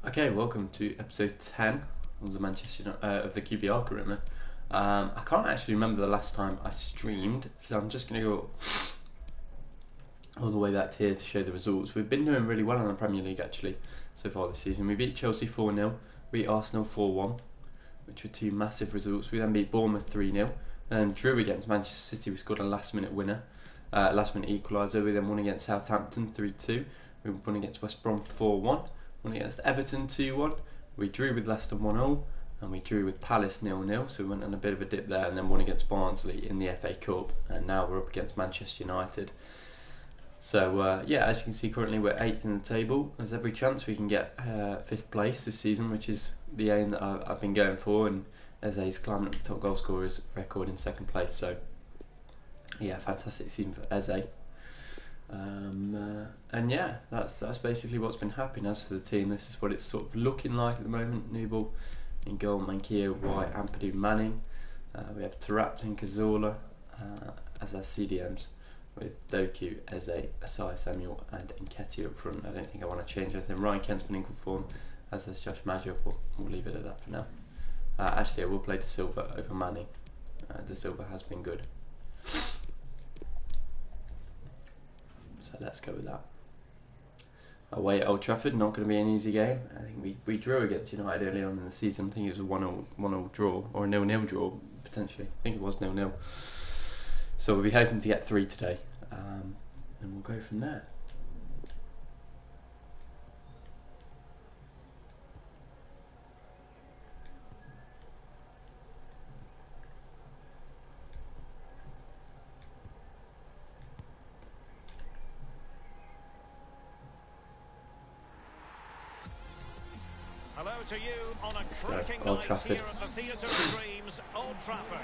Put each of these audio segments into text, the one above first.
Okay, welcome to episode 10 of the of the QPR Career Mode. I can't actually remember the last time I streamed, so I'm just going to go all the way back to here to show the results. We've been doing really well in the Premier League actually so far this season. We beat Chelsea 4-0, beat Arsenal 4-1, which were two massive results. We then beat Bournemouth 3-0, and drew against Manchester City. We scored a last-minute winner, last-minute equaliser. We then won against Southampton 3-2. We won against West Brom 4-1. Won against Everton 2-1. We drew with Leicester 1-0, and we drew with Palace 0-0. So we went on a bit of a dip there, and then won against Barnsley in the FA Cup. And now we're up against Manchester United. So yeah, as you can see, currently we're 8th in the table. There's every chance we can get 5th place this season, which is the aim that I've been going for. And Eze's climbing up the top goal scorers record in 2nd place. So yeah, fantastic season for Eze. And yeah, that's basically what's been happening. As for the team, this is what it's sort of looking like at the moment. Nubel in goal, Manquillo, White, Ampadu, Manning. We have Taarabt and Cazorla as our CDMs, with Doku, Eze, Asai, Samuel and Nketiah up front. I don't think I want to change anything. Ryan Kent's been in good form, as has Josh Maggio, but we'll leave it at that for now. Actually, I will play De Silva over Manning. De Silva has been good. So let's go with that. Away at Old Trafford, not going to be an easy game. I think we drew against United early on in the season. I think it was a 1-0 draw, or a 0-0 draw, potentially. I think it was 0-0. So we'll be hoping to get 3 today, and we'll go from there. Hello to you on a cracking Old night Trafford. here at the Theatre of Dreams, Old Trafford.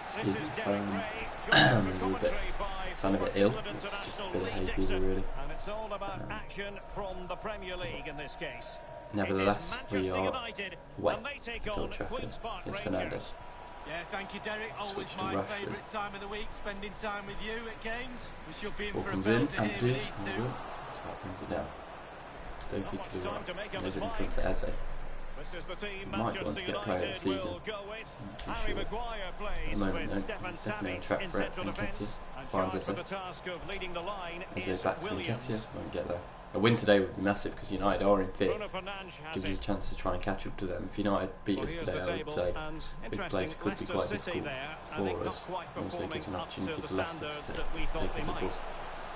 This Excuse is me, Derek Ray, I'm joined a for little bit, commentary by sound a bit former ill. England It's just a international bit of Lee hay fever, Dixon, really. and it's all about action from the Premier League in this case. Nevertheless, it is we Manchester are United, away and they take at on Old Trafford. Queen's Park It's Rangers. Fernandes. Yeah, thank you, Derek. Always Switch to my Rashford. favourite time of the week, spending time with you at games. We should be in Ball for a comes in, belter here with Ampadu, these two. brings it down. Doku Not to the much time right, to make up and his in mind. front to Eze. This is the team Might want Manchester to get player of the United season. will go with. Not too Harry sure. Maguire At plays the moment, with no, Stefan he's definitely on Savic track in for it. central defence. Nketiah And finds charged Eze. with the task of leading the line Eze is back to Williams. Nketiah. Won't get there. A win today would be massive because United are in 5th. Bruno Fernandes has Gives us it. a chance to try and catch up to them. If United beat Well, us here's today, the I would table, say and 5th place could be Leicester quite City difficult there, I think for not us. quite Also performing gives an up to opportunity the for Leicester standards to that we thought take they us might. above.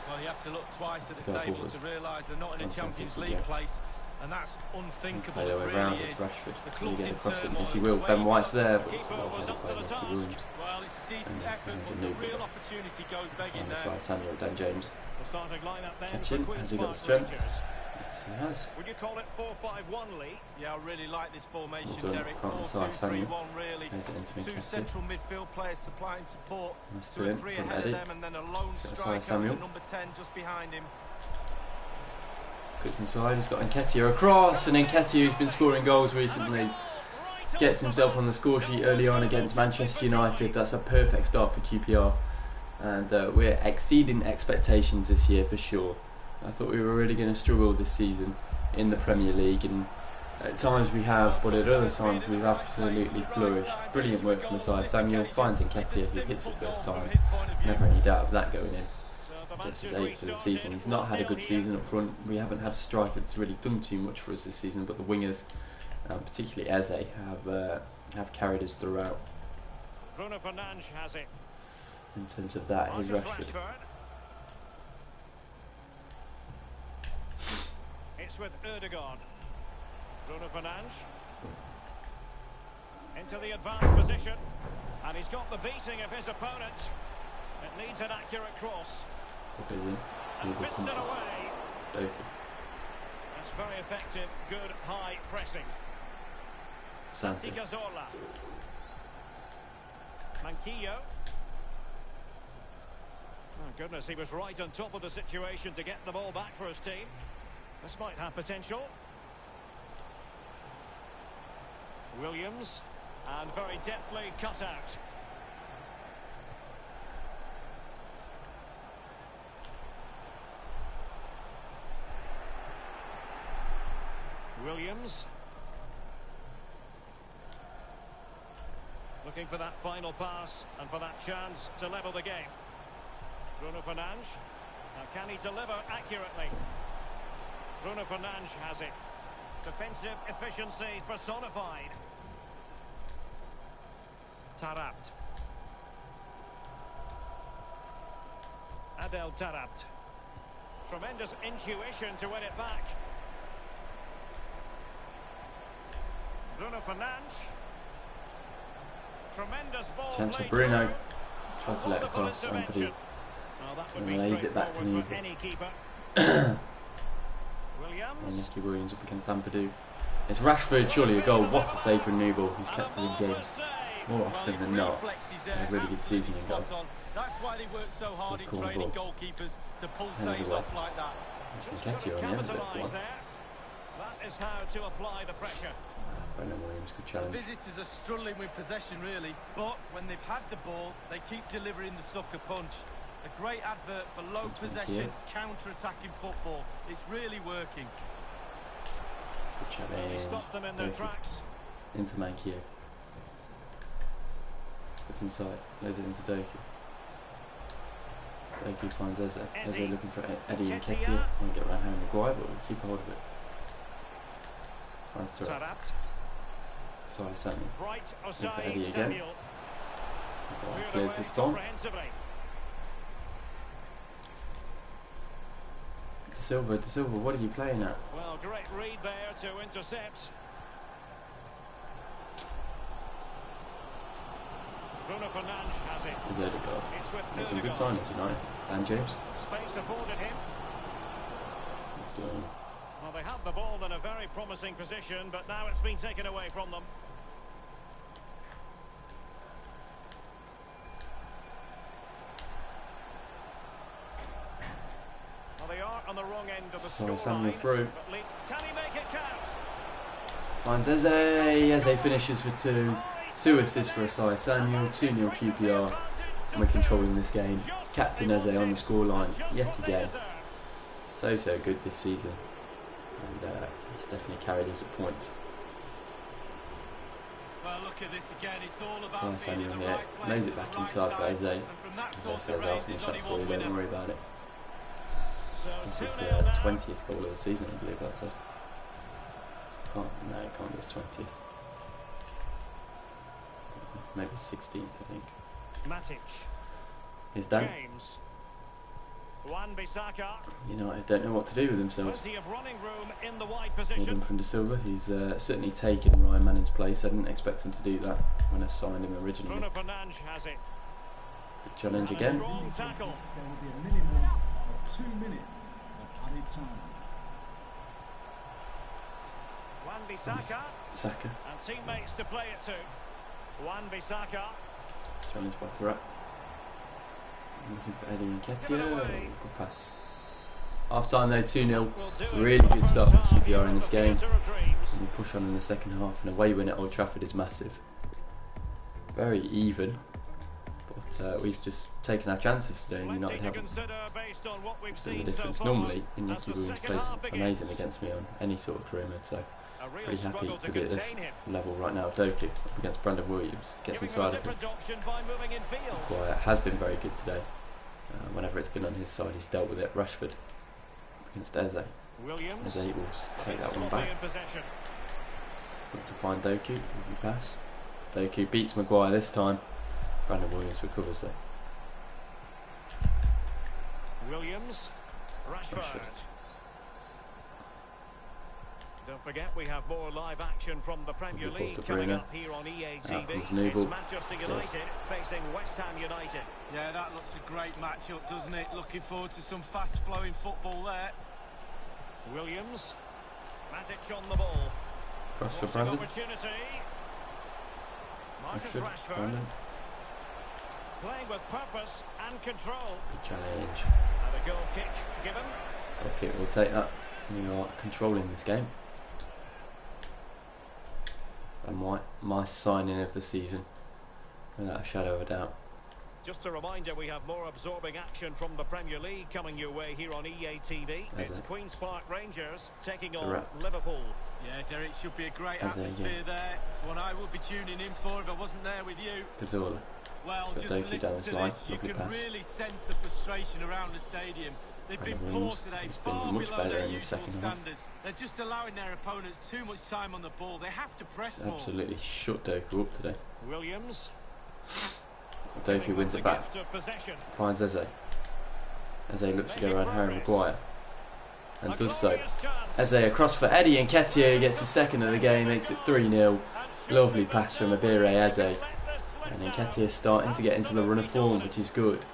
Well, you have to look twice at To the go table above us. to realise they're not in a And Champions something League again. place, and that's unthinkable. Play the It way really round is. with Rashford. The Can he club's get in across it? turmoil. Yes, he The will. way Ben he White's got- there, but Keeper it's a well was headed up to by the Lucky task. Williams. Well, it's a decent And that's effort, hands but of the Nubel. real opportunity goes begging On the there. side, Samuel, Dan James. The starting lineup then Catch for him. Queen's Has he got Park the strength? Rangers. Yes, he has. Would you call it 4-5-1, Lee? Yeah, I really like this formation, Well done. Derek. Front and side, Samuel. 4-2-3-1, really. Plays it into Two Nketiah. central midfield players supplying support. Nice Two to or him three from ahead Eddie. of them, and then a lone Let's get Asai, striker Samuel. with number 10 just behind him. Puts inside, he's got Nketiah across, and Nketiah, who's been scoring goals recently, gets himself on the score sheet early on against Manchester United. That's a perfect start for QPR, and we're exceeding expectations this year for sure. I thought we were really going to struggle this season in the Premier League, and at times we have, but at other times we've absolutely flourished. Brilliant work from Asai. Samuel finds Nketiah, who hits it first time. Never any doubt of that going in. Gets his 8th for the season. He's not had a good season up front. We haven't had a striker that's really done too much for us this season, but the wingers, particularly Eze, have carried us throughout. Bruno Fernandes has it. In terms of that, he's Marcus Rashford. Rashford. It's with Erdogan. Bruno Fernandes. Into the advanced position. And he's got the beating of his opponent. It needs an accurate cross. Goes in. And Nubel missed comes it off. away. Doku. That's very effective. Good high pressing. Santi. Cazorla. Manquillo. Oh goodness, he was right on top of the situation to get the ball back for his team. This might have potential. Williams. And very deftly cut out. Williams. Looking for that final pass and for that chance to level the game. Bruno Fernandes. Now can he deliver accurately? Bruno Fernandes has it. Defensive efficiency personified. Tarabt. Adel Tarabt. Tremendous intuition to win it back. Bruno Fernandes. Tremendous ball. Chance for Bruno. Tried to let it cross. Ampadu. And lays it back to Newell. And Nicky Williams up against Ampadu. It's Rashford, surely a goal. What a save from Newell. He's kept us in games more often than not. A really good season in goal. That's why they work so hard in training goalkeepers to pull saves off like that. Nketiah on the end of it. That is how to apply the pressure. Brendan Williams, good challenge. The visitors are struggling with possession really, but when they've had the ball, they keep delivering the sucker punch. A great advert for low possession, counter-attacking football. It's really working. Good challenge. Stop them in their tracks. Into Mankier. It's inside. Lays it into Doku. Doku finds Eze. Eze looking for Eddie Nketiah. Won't get around Harry Maguire, but we'll keep a hold of it. Finds Tarabt. Sorry, Samuel. Looking for Eddie again. Maguire clears this time. De Silva, what are you playing at? Well, great read there to intercept. Bruno Fernandes has it. Is Odegaard. There's some good signings tonight. Dan James. Space afforded him. Well, they have the ball in a very promising position, but now it's been taken away from them. Well, they are on the wrong end of the scoreline. Samuel through. Can he make it count? Finds Eze. Eze finishes for two. 2 assists for Asai Samuel, 2-0 QPR, and we're controlling this game. Captain Eze on the scoreline yet again. So good this season, and he's definitely carried us at points. Well, look at this again. It's all about Samuel here lays it back inside for Eze. Eze says, "I'll finish that for you. Don't worry about it." This is the 20th goal of the season, I believe that said. No, it can't be his 20th. Maybe 16th, I think. Matic. He's done. James. Wan-Bissaka. You know, I don't know what to do with themselves. Plenty of running room in the wide Well position. done from De Silva, who's certainly taken Ryan Manning's place. I didn't expect him to do that when I signed him originally. Bruno Fernandes has it. Good challenge again. Strong tackle. There will be a minimum of 2 minutes of added time. Wan-Bissaka. Saka. And teammates to play it to. Wan-Bissaka. Challenge by Tarabt. Looking for Eddie Nketiah. Good pass. Half time though, 2-0. Really good start for QPR in this game. And we push on in the second half, and away win at Old Trafford is massive. Very even, but we've just taken our chances today, and United haven't. That's the difference. Normally, Nicky Williams plays amazing against me on any sort of career mode, so pretty happy to be at this level right now. Doku up against Brandon Williams, gets inside of him. Maguire has been very good today. Whenever it's been on his side, he's dealt with it. Rashford against Eze. Eze will take that one back. Look to find Doku. Easy pass. Doku beats Maguire this time. Brandon Williams recovers though. Rashford. Don't forget we have more live action from the Premier League coming up here on EA TV. It's Manchester United facing West Ham United. Yeah, that looks a great matchup, doesn't it? Looking forward to some fast-flowing football there. Williams. Matic on the ball. Cross for Brandon. Opportunity. Marcus Rashford. Brandon. Playing with purpose and control. Good challenge. And a goal kick given. Okay, we'll take that. We are controlling this game. And my signing of the season, without a shadow of a doubt. Just a reminder, we have more absorbing action from the Premier League coming your way here on EA TV. It's Queen's Park Rangers taking on Liverpool. Yeah, Derek, it should be a great atmosphere there. It's one I would be tuning in for if I wasn't there with you. Gazzola. Well, just listen to this. You can really sense the frustration around the stadium. They've been poor today, far below their usual standards. They're just allowing their opponents too much time on the ball. They have to press more. Absolutely shut Doku up today. Williams. Doku wins it back. Finds Eze. Eze looks to go around Harry Maguire. And does so. Eze across for Eddie Nketiah, gets the second of the game, makes it 3-0. Lovely pass from Abire Eze. And Nketiah starting to get into the run of form, which is good.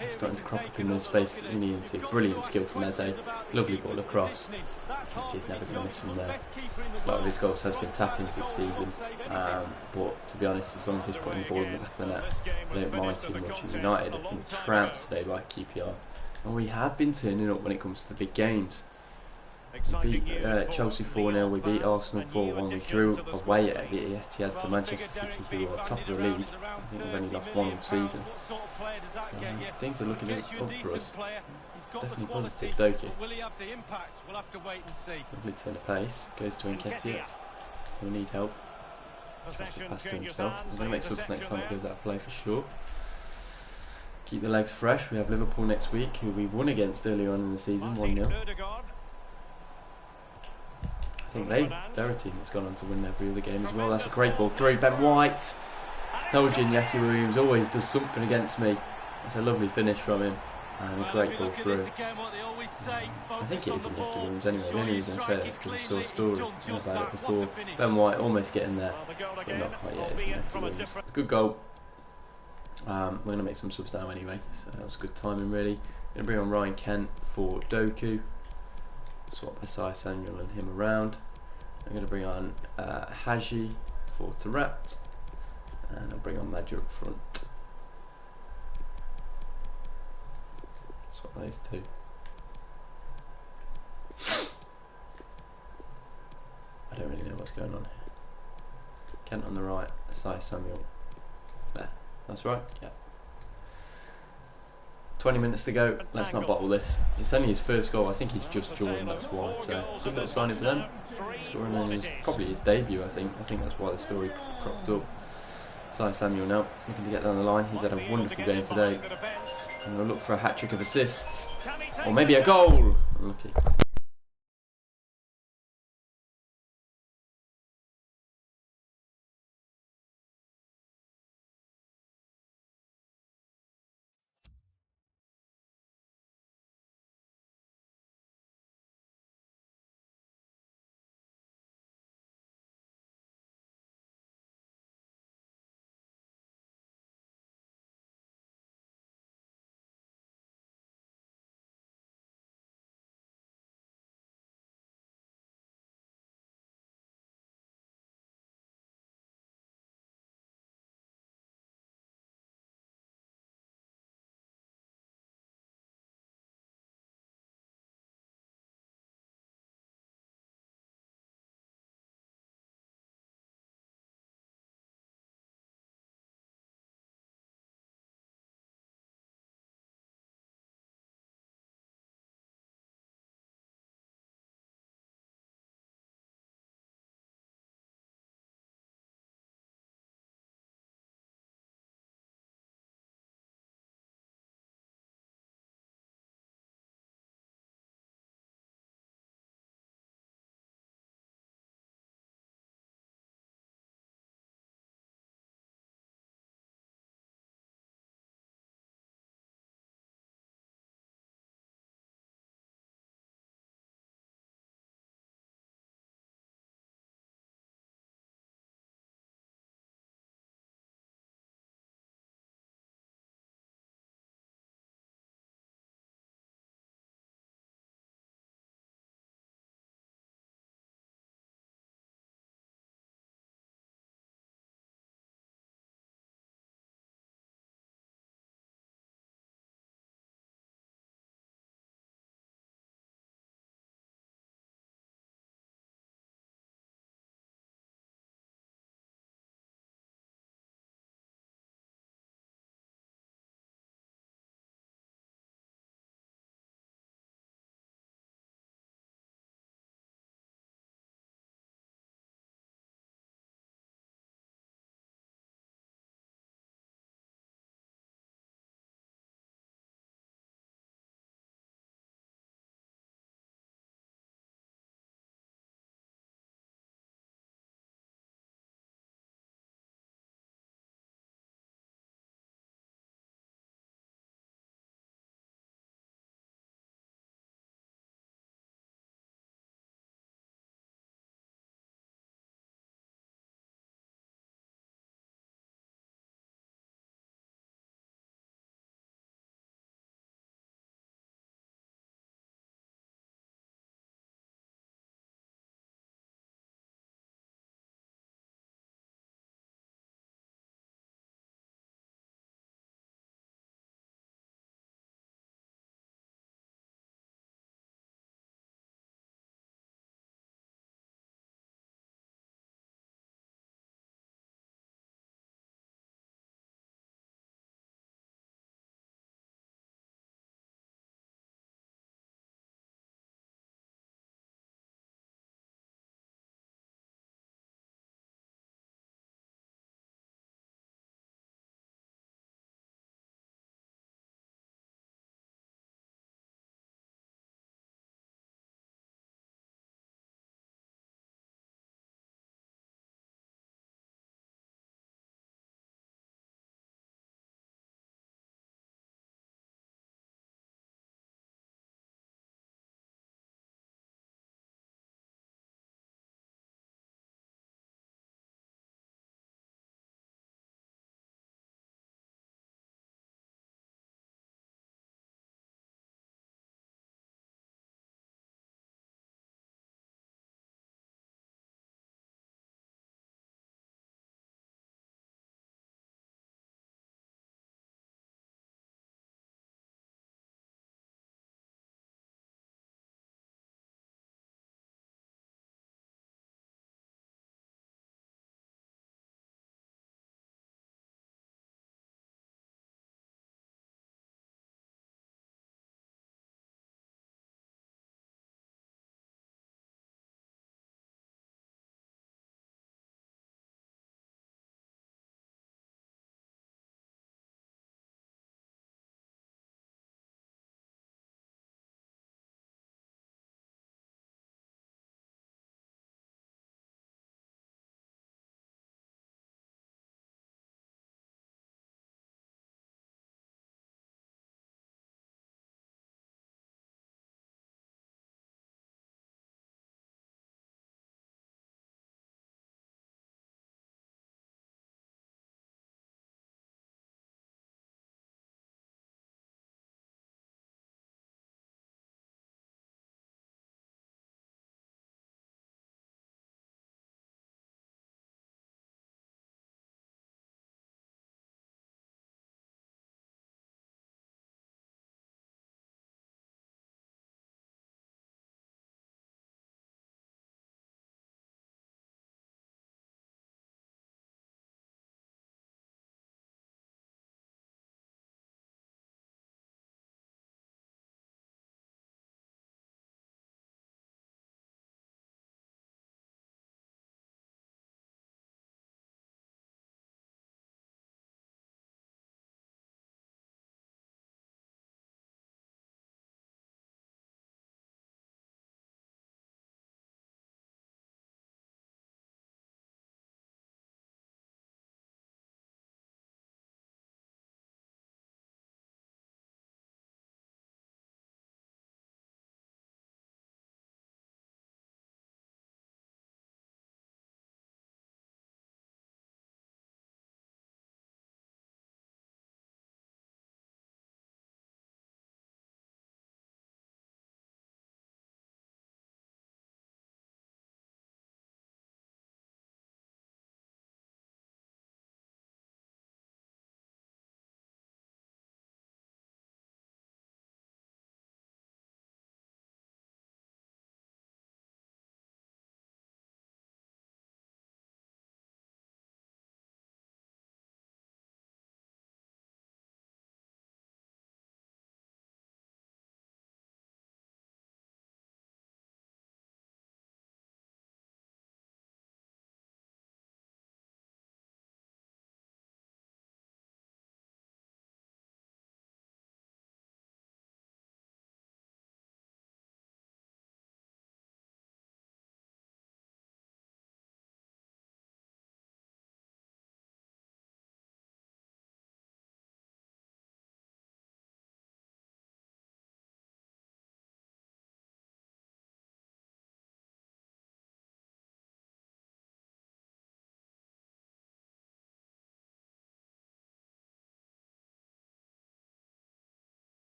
He's starting to crop up in the space that we need him to. Brilliant skill from Eze. Lovely ball across. Nketiah's never going to miss from there. A lot of his goals has been tap-ins this season. But to be honest, as long as he's putting the ball in the back of the net, I don't mind too much. United have been trounced today by QPR. And we have been turning up when it comes to the big games. We beat Chelsea 4-0, we beat Arsenal 4-1, we drew away at the Etihad to Manchester City, who are top of the league. I think we've only lost one all season. So things are looking up for us. Definitely positive, Doki. Lovely turn of pace, goes to Nketiah. He'll need help. Tries to pass to himself. He's going to make subs next time it goes out of play for sure. Keep the legs fresh. We have Liverpool next week, who we won against earlier on in the season, 1-0. I think they're a team that's gone on to win every other game as well. That's a great ball through. Ben White. Told you, Iñaki Williams always does something against me. That's a lovely finish from him. And a great ball through. I think it is Iñaki Williams anyway. The only reason I say that is because I saw a story about it before. Ben White almost getting there, but not quite yet. It's Iñaki Williams. It's a good goal. We're going to make some subs now anyway, so that was good timing really. Going to bring on Ryan Kent for Doku. Swap Asai Samuel and him around. I'm going to bring on Haji for Tarat, and I'll bring on Madger up front. Swap those two. I don't really know what's going on here. Kent on the right, Asai Samuel there. That's right, yeah. 20 minutes to go, let's not bottle this. It's only his first goal, I think he's just joined, that's why. So, good little signing for them. Scoring on probably his debut, I think. I think that's why the story cropped up. Sai Samuel now, looking to get down the line. He's had a wonderful game today. And we'll look for a hat-trick of assists. Or maybe a goal! Unlucky.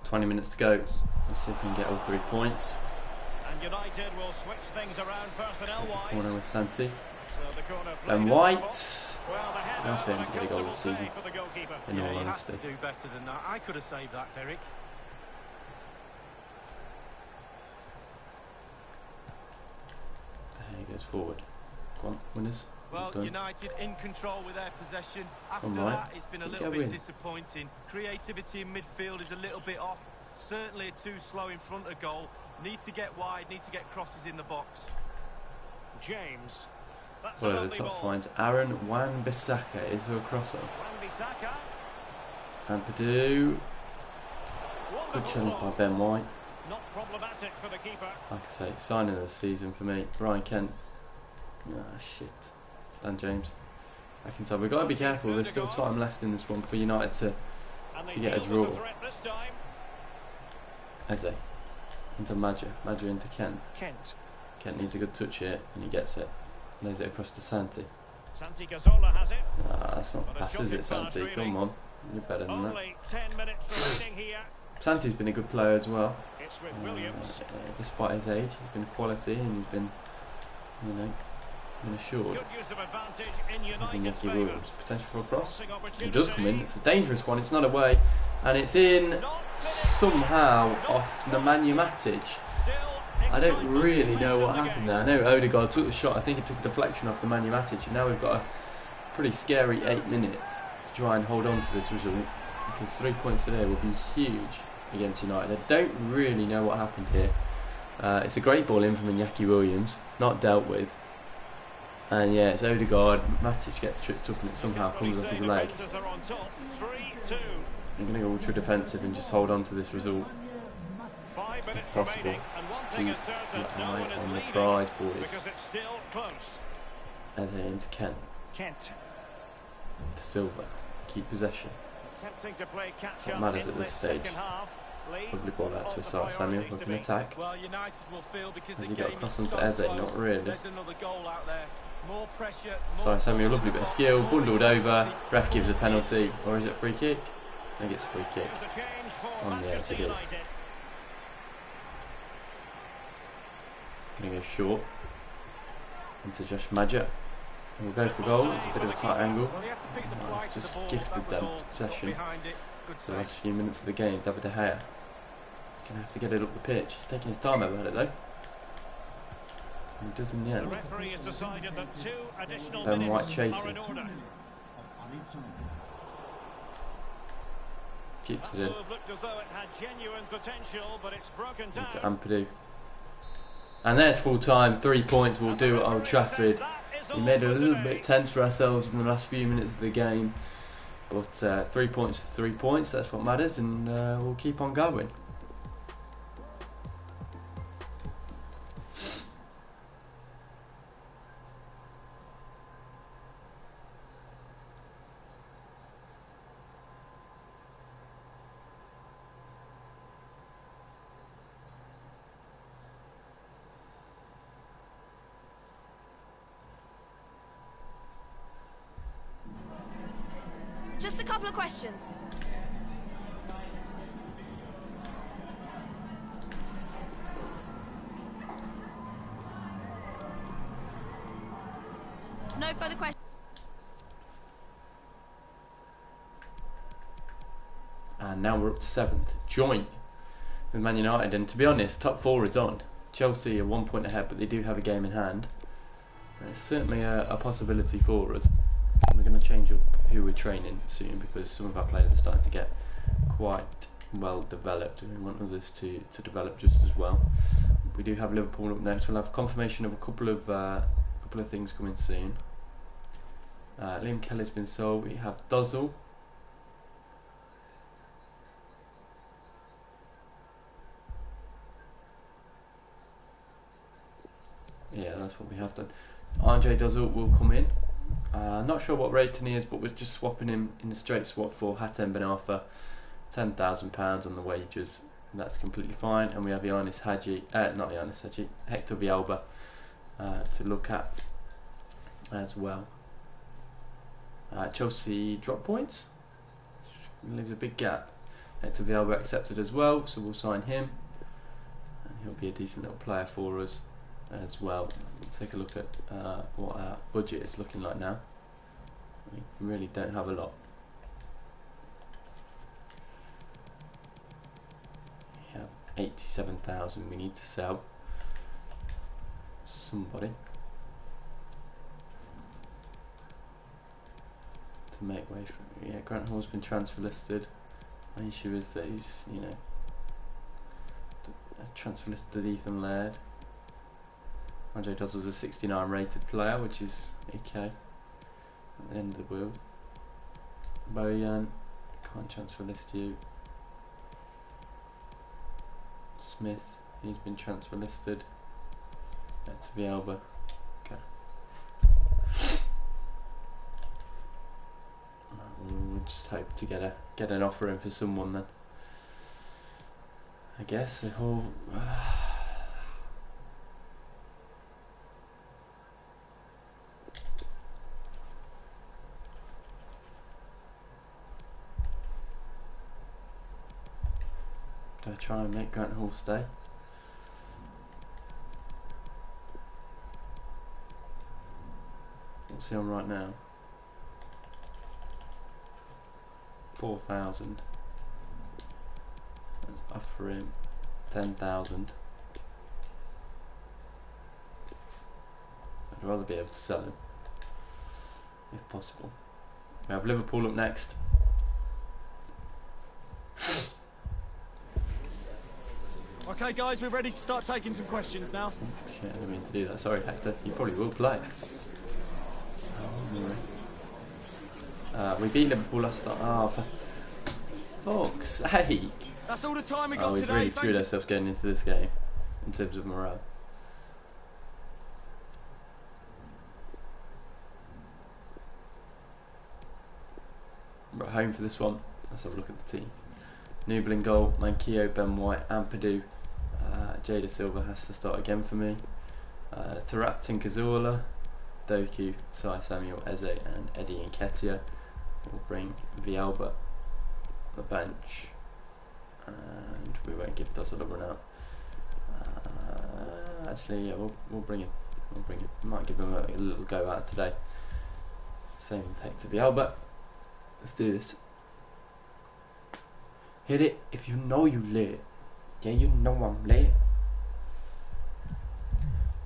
20 minutes to go. Let's see if we can get all 3 points. And United will switch things around personnel-wise. Corner with Santi. So the corner And White. Nice for him to get a goal this season. In all honesty. He has to do better than that. I could have saved that, Derek. There he goes forward. Go on, winners. Well, United in control with their possession. After that, it's been a little bit disappointing. Creativity in midfield is a little bit off. Certainly too slow in front of goal. Need to get wide, need to get crosses in the box. James. One of the top finds. Aaron Wan-Bissaka. Is there a crosser? And Purdue. Good challenge by Ben White. Not problematic for the keeper. Like I say, signing of the season for me. Ryan Kent. Ah, shit. Dan James. I can tell. We've got to be careful. There's still time left in this one for United to get a draw. Eze. Into Madja. Madja into Kent. Kent needs a good touch here, and he gets it. Lays it across to Santi. Santi Cazorla has it. Ah, that's not a pass, is it, Santi? Really. Come on. You're better than Only that. 10 minutes remaining here. Santi's been a good player as well. It's with Williams. Despite his age, he's been quality and he's been, you know, been assured. Good use of advantage in United's Iñaki Williams. Potential for a cross. It does come in. It's a dangerous one. It's not away. And it's in somehow off Nemanja Matic. I don't really know what happened there. I know Odegaard took the shot. I think it took a deflection off Nemanja Matic. And now we've got a pretty scary 8 minutes to try and hold on to this result. Because 3 points today will be huge against United. I don't really know what happened here. It's a great ball in from Iñaki Williams. Not dealt with. And yeah, it's Odegaard. Matic gets tripped up and it somehow comes off his leg. I'm going to go ultra defensive and just hold on to this result if possible. Keep an eye on the prize, boys. As into Kent. To Silva. Keep possession. What matters at this stage? Lovely ball out to Asar Samuel who can attack. Has he got a cross onto Eze? Not really. Asar Samuel, lovely bit of skill, bundled over. Ref gives a penalty, or is it a free kick? I think it's a free kick. On the edge it is. Going to go short into Josh Madja. We'll go for goal. It's a bit of a tight angle. Just gifted them possession for the last few minutes of the game. David De Gea. He's going to have to get it up the pitch. He's taking his time about it though. And he does in the end. Ben White chasing. Keeps it in. Into Ampadu. And there's full time. 3 points will do at Old Trafford. We made it a little bit tense for ourselves in the last few minutes of the game. But 3 points is 3 points. That's what matters. And we'll keep on going. Just a couple of questions. No further questions. And now we're up to 7th, joint with Man United. And to be honest, top 4 is on. Chelsea are 1 point ahead, but they do have a game in hand. It's certainly a possibility for us. And we're going to change up who we're training soon because some of our players are starting to get quite well developed and we want others to develop just as well. We do have Liverpool up next. We'll have confirmation of a couple of things coming soon. Liam Kelly's been sold. We have Dozzle. Yeah, that's what we have done. RJ Dozzle will come in. Not sure what rating he is, but we're just swapping him in a straight swap for Hatem Ben Arfa, £10,000 on the wages. And that's completely fine. And we have Hector Villalba to look at as well. Chelsea drop points. Leaves a big gap. Hector Villalba accepted as well, so we'll sign him. And he'll be a decent little player for us as well. We'll take a look at what our budget is looking like now. We really don't have a lot. We have 87,000 we need to sell. Somebody. To make way for, yeah, Grant Hall's been transfer listed. My issue is that he's, you know, transfer listed Ethan Laird. Andre Dozzle's a 69 rated player, which is okay. At the end of the wheel. Bojan, can't transfer list you. Smith, he's been transfer listed. That's Villalba. Okay. We'll just hope to get an offer in for someone then. I guess the whole. Do I try and make Grant Hall stay? What's he on right now? 4,000. Let's offer him 10,000. I'd rather be able to sell him, if possible. We have Liverpool up next. Okay guys, we're ready to start taking some questions now. Oh, shit, I didn't mean to do that. Sorry Hector, you probably will play. We beat Liverpool last time. Oh, for fuck's sake. That's all the time we got We've today. really screwed ourselves getting into this game in terms of morale. We're at home for this one. Let's have a look at the team. Nubel in goal, Manquillo, Ben White, Ampadu. Jada Silva has to start again for me. Taraptin Cazorla, Doku, Sai Samuel, Eze and Eddie Nketiah. We'll bring Villalba on the bench. And we won't give Dozzle a run out. Actually, yeah, we'll bring him. We'll bring him. Might give him a little go out today. Same with Hector Villalba. Let's do this. Hit it if you know you lit. Yeah, you know I'm lit.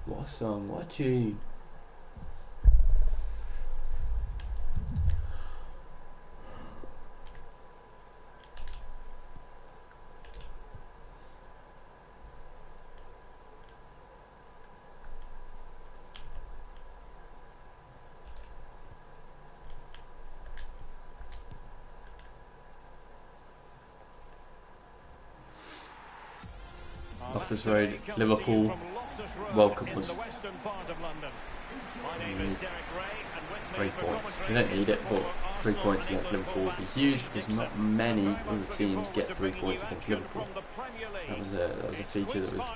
What's on? Watching? Loftus Road, Liverpool, welcome us. 3 points. We don't need it, but 3 points against Liverpool would be huge because not many other teams get 3 points against Liverpool. That was a feature that was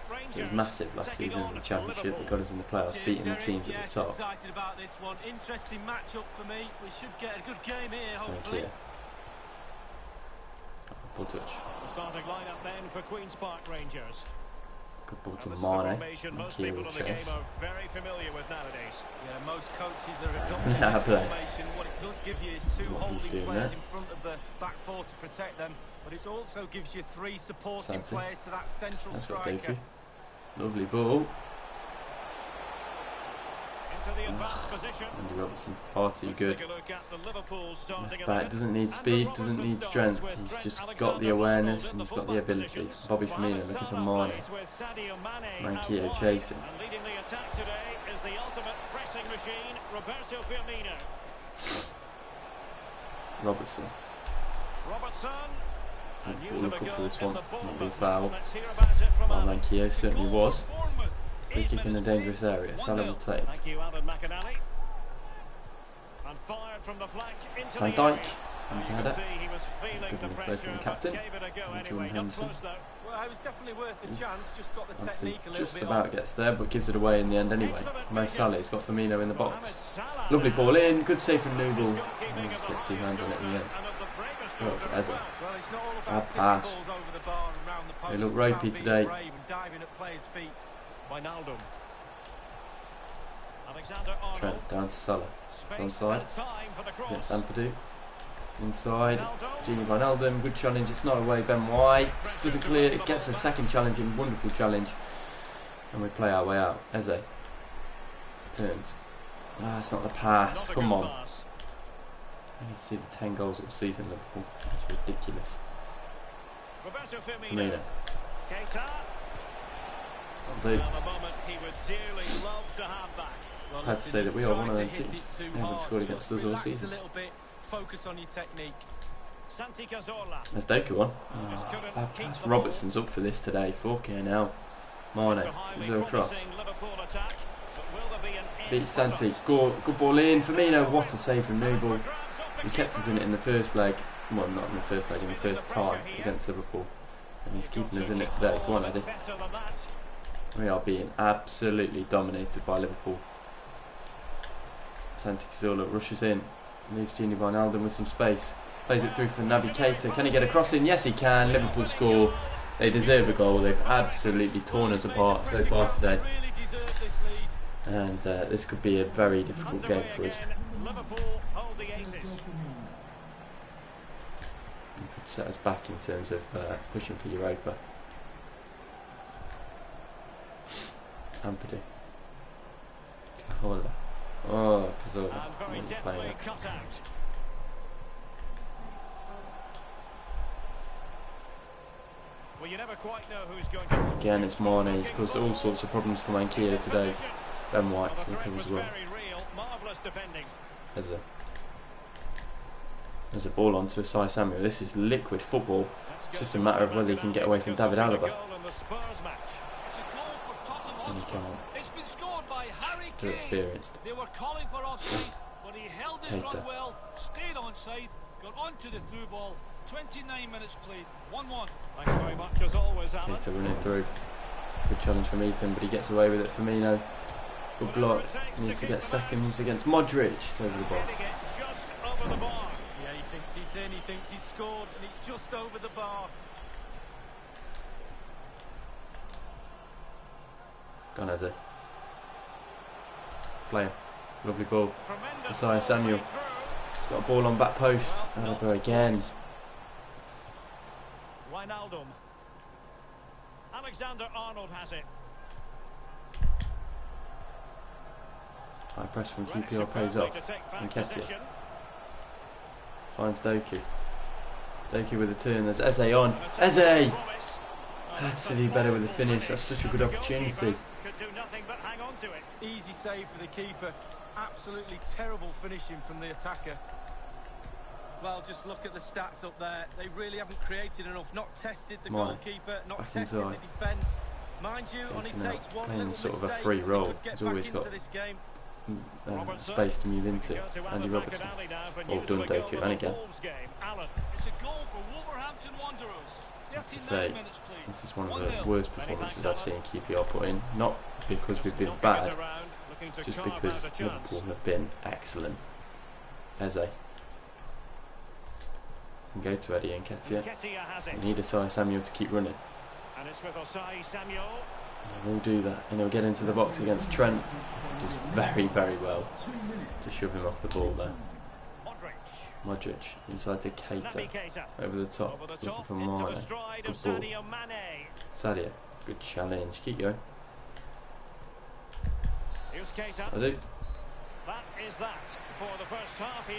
massive last season in the Championship. That got us in the playoffs, beating the teams at the top. Excited about this one. Interesting matchup for me. We should get a good game here, hopefully. Ball touch. Starting lineup then for Queen's Park Rangers. Good ball to Mane. Most people in the game are very familiar with nowadays. Yeah, most coaches are adopting Yeah, this formation. What it does give you is two holding doing players there. in front of the back four to protect them, but it also gives you three supporting Santi. players to that central That's got striker. Doku. Lovely ball. Into the advanced position. Andy Robertson, far too good. Take a look at the Liverpool starting Left back doesn't need speed, doesn't need strength. He's just got the awareness and he's got the ability. Bobby Firmino looking for Mane. Manquillo chasing. And leading the attack today is the ultimate pressing machine, Roberto Firmino. Robertson. Robertson. And We'll look up for this one. Not be a Let's foul. hear about it from Well, Alan. Manquillo certainly was. Bournemouth. Free kick in a dangerous area. Salah will take. Thank you, Alan McInally. And fired from the flank into Van the Dijk. area. Comes You header. can see he was feeling Good the enough play pressure, from the but captain. gave it a go Jordan anyway. Got Henderson. close though. Well, it was definitely worth the chance, just got the technique a little Just bit about off. gets there, but gives it away in the end anyway. Mo Salah's got Firmino in the box. Mohamed Salah Lovely now. ball in. Good save from Nubel. Goalkeeping Just of the get 2 hands on it in the end. and of the bravest Oh, it's Eze. Well, it's not all Bad about pass. balls over the bar and round the post. They look It's about ropey being today. brave and diving at players' feet. Wijnaldum. Alexander Arnold. Trent down to Salah. Space Onside. and time for the Against cross. Ampadu. Inside. Gini Wijnaldum. Good challenge. It's not away. Ben White doesn't clear. It gets a second challenge in. Wonderful challenge. And we play our way out. Eze. Turns. Ah, it's not the pass. Not a Come good on. pass. I need to see the 10 goals all season, Liverpool. That's ridiculous. Roberto Firmino. Keita. That'll do. And a moment he would dearly love to have back. Well, I have to say listen, that we you are try one of to them hit teams. it too They haven't hard, scored against just us all relax season. a little bit, focus on your technique. Santi Cazorla. There's Doku on. Just Oh, couldn't bad keep pass. the Robertson's up for this today. 4K now. Mane. It's a highly Is there a cross? promising Liverpool attack, but will there be an end Beats product? Santi. Good ball in. Firmino. What a save from Noble. He kept us in it in the first leg. Well, not in the first leg, in the first tie against Liverpool. And he's keeping us in it today. Go on, Eddie. Better than that. We are being absolutely dominated by Liverpool. Santi Cazorla rushes in. Leaves Gini Wijnaldum with some space. Plays it through for Naby Keita. Can he get a cross in? Yes, he can. Liverpool score. They deserve a goal. They've absolutely torn us apart so far today. Really deserve this lead. And this could be a very difficult game Underway for us. again. Liverpool hold the aces. It could set us back in terms of pushing for Europa. Ampadu. Cahola. Oh, Cazorla. And very He's playing deftly it. cut out. Well, you never quite know who's going to... Again, it's Mane. He's caused all sorts of problems for Mankia today. Ben White Well, the threat recovers was well. very real. Marvellous defending. There's a ball onto Asai Samuel. This is liquid football. It's just a matter of whether he can get away from David Alaba. It's a goal for Tottenham And he Hotspur. can't. It's been scored by Harry Too Kane. experienced. They were calling for offside, but he held his Keita. run well, stayed onside, got onto the through ball. 29 minutes played, 1-1. Thanks very much as always, Alan. Keita running through. Good challenge from Ethan, but he gets away with it. Firmino. Good block. He needs to get seconds against Modric. It's over the bar. Heading it just over the bar. Yeah, he thinks he's in, he thinks he's scored, and it's just over the bar. Gone Eze. Player. Lovely ball. Tremendous Asai Samuel. ball through. He's got a ball on back post. Alaba again. Wijnaldum. Alexander Arnold has it. High press from Right, QPR pays superbly off. to take back And Ketia possession. finds Doku. Doku with a turn. There's Eze on. And a Eze! promise. Had to do better with the finish. That's such a good opportunity. Could do nothing but hang on to it. Easy save for the keeper. Absolutely terrible finishing from the attacker. Well, just look at the stats up there. They really haven't created enough. Not tested the Mane, goalkeeper, not back tested inside. the defence. Mind you, only Keita now, takes one playing little sort of a mistake free and role. he could get He's back always into got this game. Robertson. space to move We into. go to Andy Alan Robertson. McAnally now for Well news done, of a goal Doku. in And the again. Wolves game. Alan. It's a goal for Wolverhampton Wanderers. I have to 39 say, minutes played. this is one of 1-0. the worst Many performances thanks, I've seen QPR put in. Not because we've been Knocking bad, it around, looking to just carve because out a chance. Liverpool have been excellent. Eze. Can go to Eddie and Ketia. Ketia has it. We need Asai Samuel to keep running. And it's with Osai Samuel. And we'll do that. And he'll get into the box against Trent. Does very, very well to shove him off the ball there. Modric. Modric inside to Keita. Naby Keita. Over the top. Over the Looking top, for into Mane. the stride Good of ball. Sadio Mane. Sadio. Good challenge. Keep going. Here's Keita. I do. That is that for the first half here.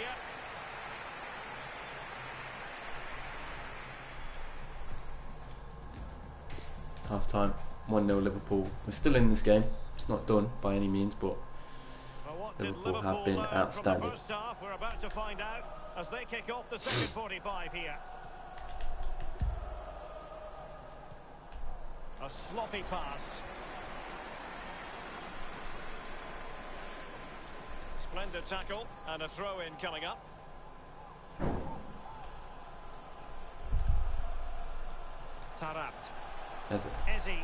Half time. 1-0 Liverpool. We're still in this game. It's not done by any means, but Well, what did Liverpool have Liverpool been learn outstanding. from the first half? We're about to find out as they kick off the second 45 here. A sloppy pass. Splendid tackle and a throw-in coming up. Taarabt. Eze. Eze.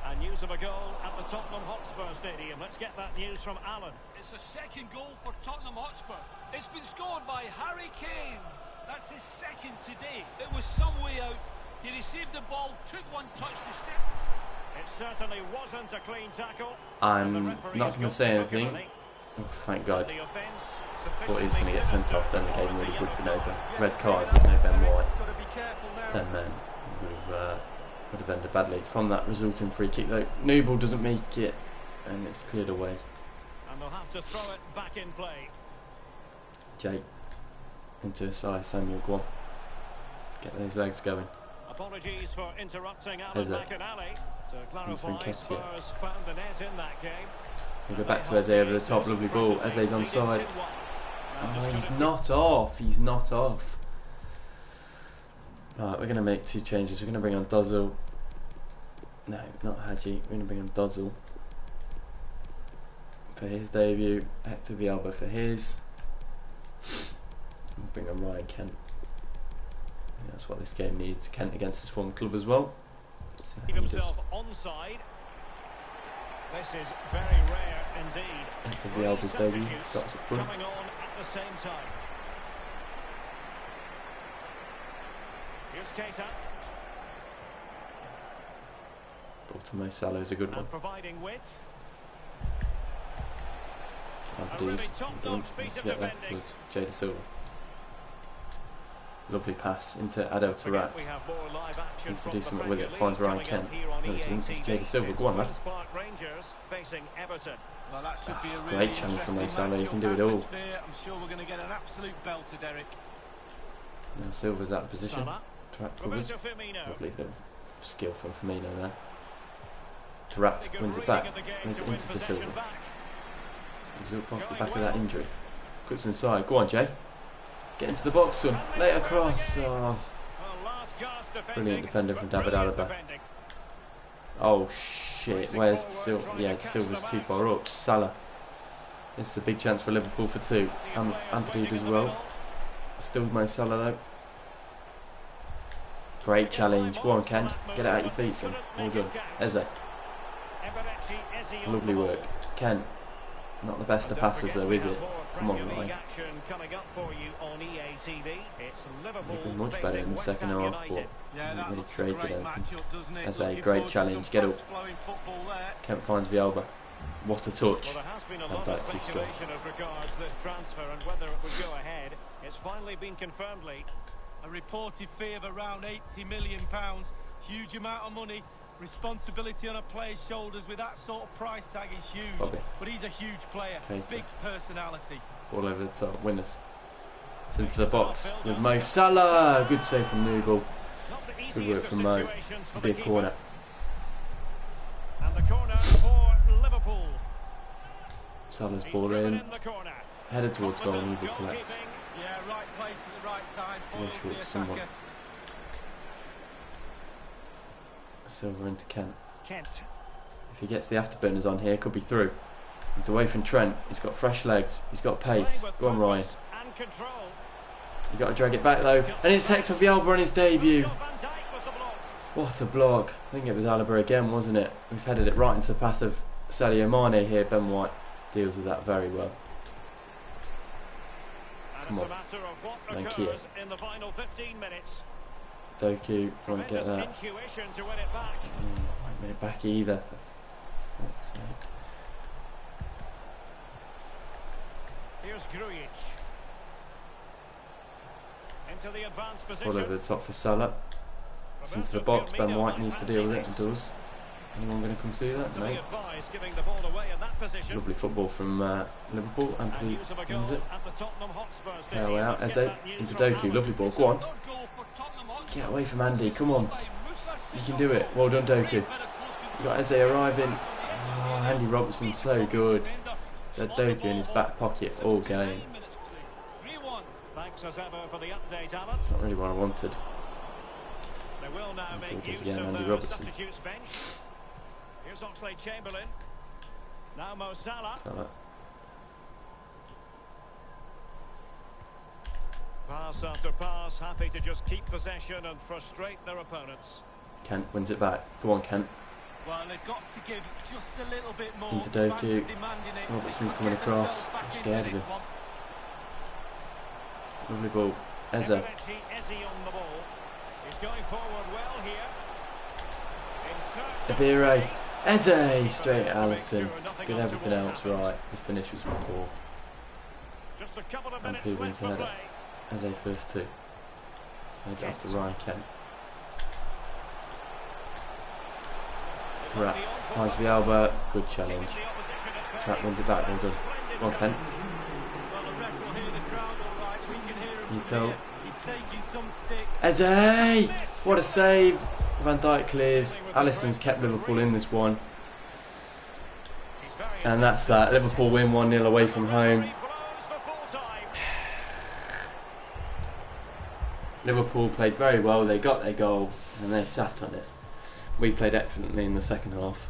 And news of a goal at the Tottenham Hotspur Stadium. Let's get that news from Alan. It's a second goal for Tottenham Hotspur. It's been scored by Harry Kane. That's his second today. It was some way out. He received the ball, took one touch to step. It certainly wasn't a clean tackle. I'm not going to say anything. Oh, thank God. Thought he was going to get sent off, then the game really would have been over. Red card with no Ben White. 10 men would have ended badly from that resulting free kick though. Newball doesn't make it and it's cleared away. And they'll have to throw it back in play. Jake into Samuel, go on. Get those legs going. Apologies for interrupting Alan McInally. To clarify, Spurs found the net in that game. We go back to Eze over the top, lovely ball. Eze's onside. Oh, he's not off. He's not off. Right, we're going to make 2 changes. We're going to bring on Dozzle. No, not Hadji. We're going to bring on Dozzle for his debut. Hector Villalba for his. We'll bring on Ryan Kent. Yeah, that's what this game needs. Kent against his former club as well. Keep himself onside. This is very rare indeed. Hector Villalba's debut starts up front. Coming on at the same time. Here's Keita. Ball to Mo Salah is a good one. Providing width. Abdi's to get there was Jada Silva. Lovely pass into Adel Tarat. Needs to do something with it. Finds Ryan Kent. No, it doesn't. It's Jada Silva. Go on, lad. Great challenge from Mo Salah. You can do it all. I'm sure we're going to get an absolute belter, Derek. Now Silva's out of position. Tarat covers. Lovely little skill from Firmino there. Tarat wins it back. Wins it into Silva. He's up off the back of that injury. Cuts inside. Go on, Jay. Get into the box, son. Late across. Oh. Brilliant defender from David Alaba. Oh shit. Where's Silva? Yeah, Silva's too far up. Salah. This is a big chance for Liverpool for 2. Ampadu does well. Still Mo Salah though. Great challenge. Go on, Ken. Get it out your feet, son. Well done. Eze. Lovely work. Ken. Not the best of passes though, is it? Come on, Ryan. He's been much better in the second half, but not really created anything. As a great challenge, get up. Kent finds Villalba. What a touch. And back too strong. A reported fee of around £80 million. Huge amount of money. Responsibility on a player's shoulders with that sort of price tag is huge. Bobby. But he's a huge player. Keita. Big personality. Ball over the top. Winners. It's into the box with Mo Salah. Good save from Newball. Good work from Mo. Big corner. And the corner for Liverpool. Salah's ball in. Headed towards goal. Newball collects. Yeah, right place at the right time. To go short to someone. Silva into Kent. If he gets the afterburners on here, could be through. He's away from Trent. He's got fresh legs. He's got pace. Go on, Ryan. You've got to drag it back though. And it's Hector Villalba on his debut. What a block. I think it was Alaba again, wasn't it? We've headed it right into the path of Sadio Mane here. Ben White deals with that very well. Come on. Thank you. Doku, won't get that. Won't win it back either. For fuck's sake. Here's Grujic. Into the advanced position. Ball over the top for Salah. It's into the box. Ben White needs to deal with it and does. Anyone going to come to that? No. Lovely football from Liverpool. Ampadu wins it. Way out. Eze into Doku. Lovely ball. Go on. Get away from Andy. Come on. You can do it. Well done, Doku. You've got Eze arriving. Oh, Andy Robertson's so good. That Doku in his back pocket all game. It's not really what I wanted. Again, Andy Robertson. Here's Oxlade-Chamberlain. Now Mo Salah. Pass after pass, happy to just keep possession and frustrate their opponents. Kent wins it back. Go on, Kent. Well, they've got to give just a little bit more. Into Doku. Robertson's coming across. I'm scared of him. Lovely ball. Eze. on the ball. He's going forward well here. Abire. Eze straight at Alisson. Did everything else right. The finish was poor. Just a couple of And minutes left for play. Eze first two. Heads it off to Ryan Kent. Tarat finds Villalba. Good challenge. Tarat wins it back. Well done. Well done, Kent. You tell. Eze! What a save! Van Dijk clears. Alisson's kept Liverpool in this one. And that's that. Liverpool win 1-0 away from home. Liverpool played very well. They got their goal and they sat on it. We played excellently in the second half.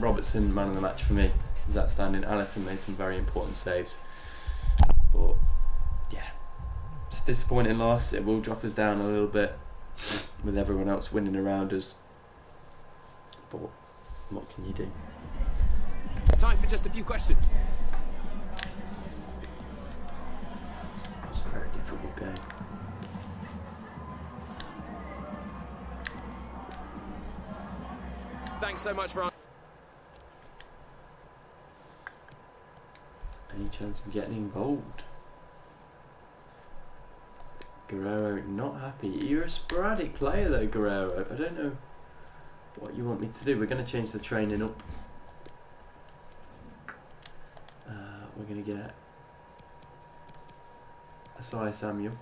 Robertson, man of the match for me, was outstanding. Alisson made some very important saves. But yeah, just disappointing loss. It will drop us down a little bit with everyone else winning around us. But what can you do? Time for just a few questions. It's a very difficult game. Thanks so much for... Any chance of getting involved? Guerrero not happy. You're a sporadic player though, Guerrero. I don't know what you want me to do. We're going to change the training up. We're going to get Asai Samuel.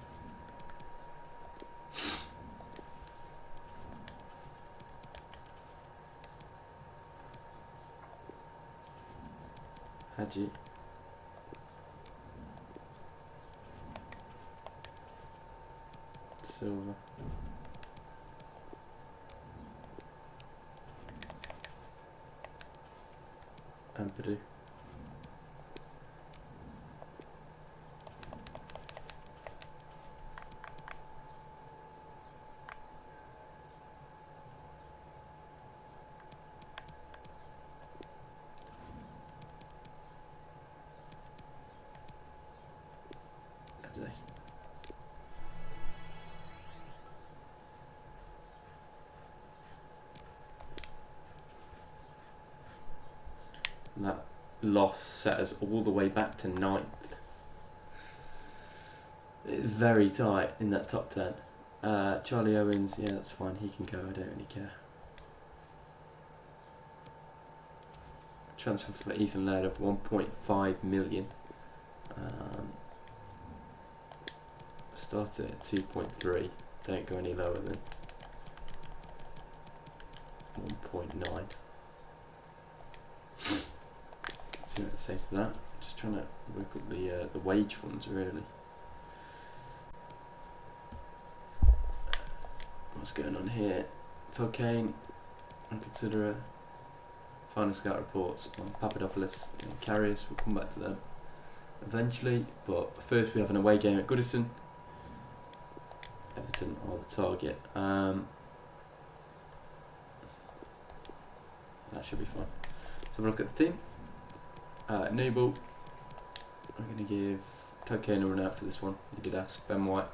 Hadji. Silva. Ampadu. And that loss set us all the way back to 9th. It's very tight in that top 10. Charlie Owens, yeah, that's fine. He can go. I don't really care. Transfer for Ethan Laird of 1.5 million. Start at 2.3. Don't go any lower than 1.9. See what it says to that. Just trying to work up the wage funds really. What's going on here? Todd Kane, and consider a final scout reports on Papadopoulos and Carriers. We'll come back to them eventually, but first we have an away game at Goodison. Everton are the target. That should be fine. Let's have a look at the team. Noble, I'm going to give Todd Kane a run out for this one. You did ask. Ben White,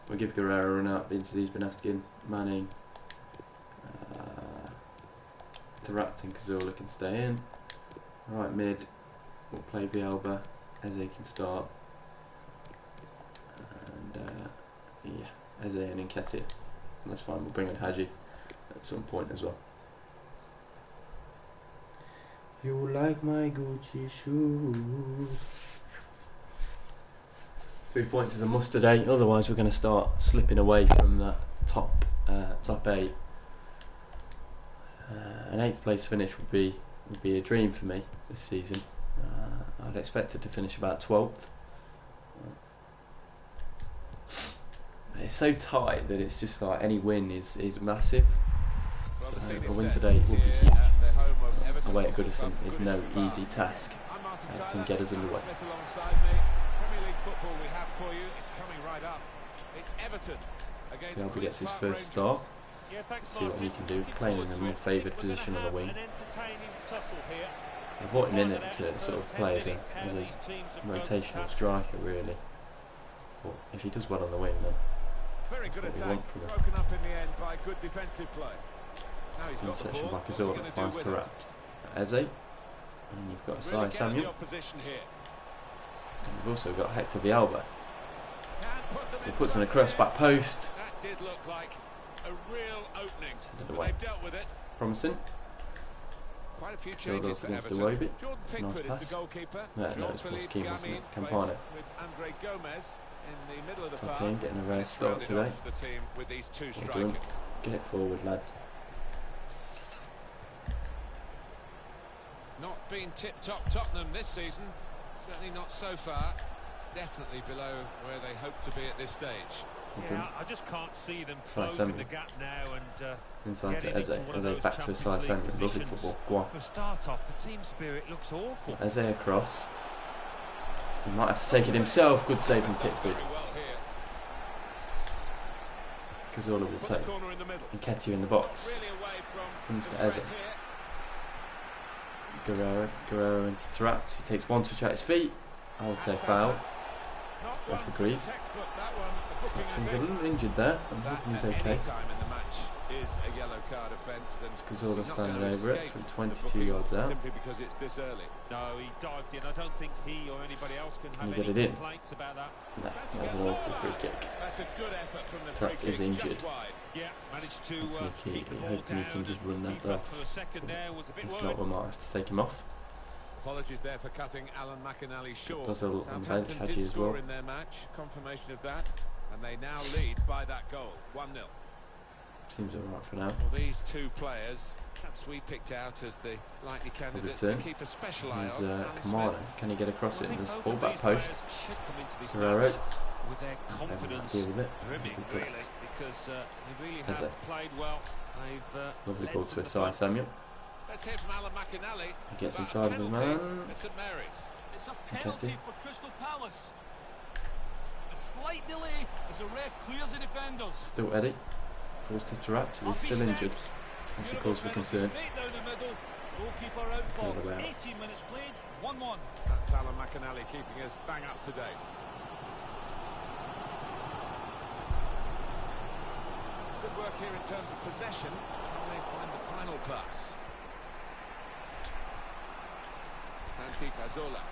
we'll give Guerrero a run out. Vince has been asking. Manning, Tarat and Cazorla can stay in. Right mid, we'll play Villalba. Eze can start. And yeah, Eze and Nketiah. That's fine. We'll bring in Hadji at some point as well. You like my Gucci shoes. 3 points is a must today, otherwise we're going to start slipping away from that top 8. An 8th place finish would be a dream for me this season. I'd expect it to finish about 12th. It's so tight that it's just like any win is massive. So a win today would be huge. Away at Goodison is no easy task. Can get us underway. Villalba gets his first start. Let's see what he can do, playing in a more favoured position on the wing. I brought him in to sort of play as a rotational striker really. But if he does well on the wing, then Very good what we attack, want from him. broken up in the end by good defensive play. Now he's got the Intersection ball. back What's as he well. going to do Finds with to it? wrapped. Eze. And you've got Really Asai get Samuel. the opposition here. And you've also got Hector Villalba. Can't put them He in puts in a front cross here. back post. That did look like a real opening. Send it But away. they've dealt with it. Promising. Quite a few Killed changes off for against Everton. Iwobi. Jordan It's a nice Pickford is pass. the goalkeeper. No, it's Jean-Philippe Keane, wasn't it? Gamin Campana. plays with Andre Gomez in the middle of the Top park. game, getting a rare Let's start round it today. off the team with these two Well done. strikers. Get it forward, lad. Not been tip-top Tottenham this season. Certainly not so far. Definitely below where they hope to be at this stage. Well done. Yeah, I just can't see them Asai closing Samuel. the gap now and Inside to getting Eze. into one of Eze those back to Champions Asai League Samuel. Lovely positions. football. Go on. For start off, the team spirit looks awful. Eze across. He might have to take it himself. Good save from Pickford. Very well here. Cazorla will Put the take. corner in the middle. And Ketia in the box. Really away from Comes the to Eze. threat here. Guerrero into Trapped. He takes one touch at his feet. I would say foul. Not Ref one agrees. textbook, that one. A booking Jackson's a event. little injured there. I'm That hoping he's at okay. any time in the match is a yellow card offence. And It's Cazorla he's not standing going to over it escape from the 22 booking yards out. simply because it's this early. No, he dived in. I don't think he or anybody else can Can have he get any it in? complaints about that. No, that was an awful free kick. That's a good effort from the Trapp free is kick, injured. just wide. Yeah, managed to Hopefully keep the he- ball hoping he down. can just run that He dropped off. for a second there, was a bit If worried. not, we might have to take him off. Apologies there for cutting Alan McInally short. Does a little on bench, Southampton Hadji did as score well. in their match, confirmation of that, and they now lead by that goal, 1-0. Seems alright for now. Well, these two players, perhaps we picked out as the likely candidates to Return. keep a special eye He's on. Alan Kamara. Smith. Can he get across I it in think this both full of back these post? players should come into this Guerrero. match with their Having to confidence deal with it. brimming, Good really, cross. because they really Has have it? played well. They've Lovely led ball from to the Asai front. Samuel. Let's hear from Alan McInally. He gets about inside of the penalty man. at St Mary's. It's a Ketia. penalty for Crystal Palace. A slight delay as the ref clears the defenders. Still Eddie. Forced to Trapped. He's still injured. That's a cause for concern. Straight down the middle. Goalkeeper out All the for way out. 18 minutes played. 1-1. That's Alan McInally keeping us bang up to date. It's good work here in terms of possession. How they find the final pass. Santi Cazorla.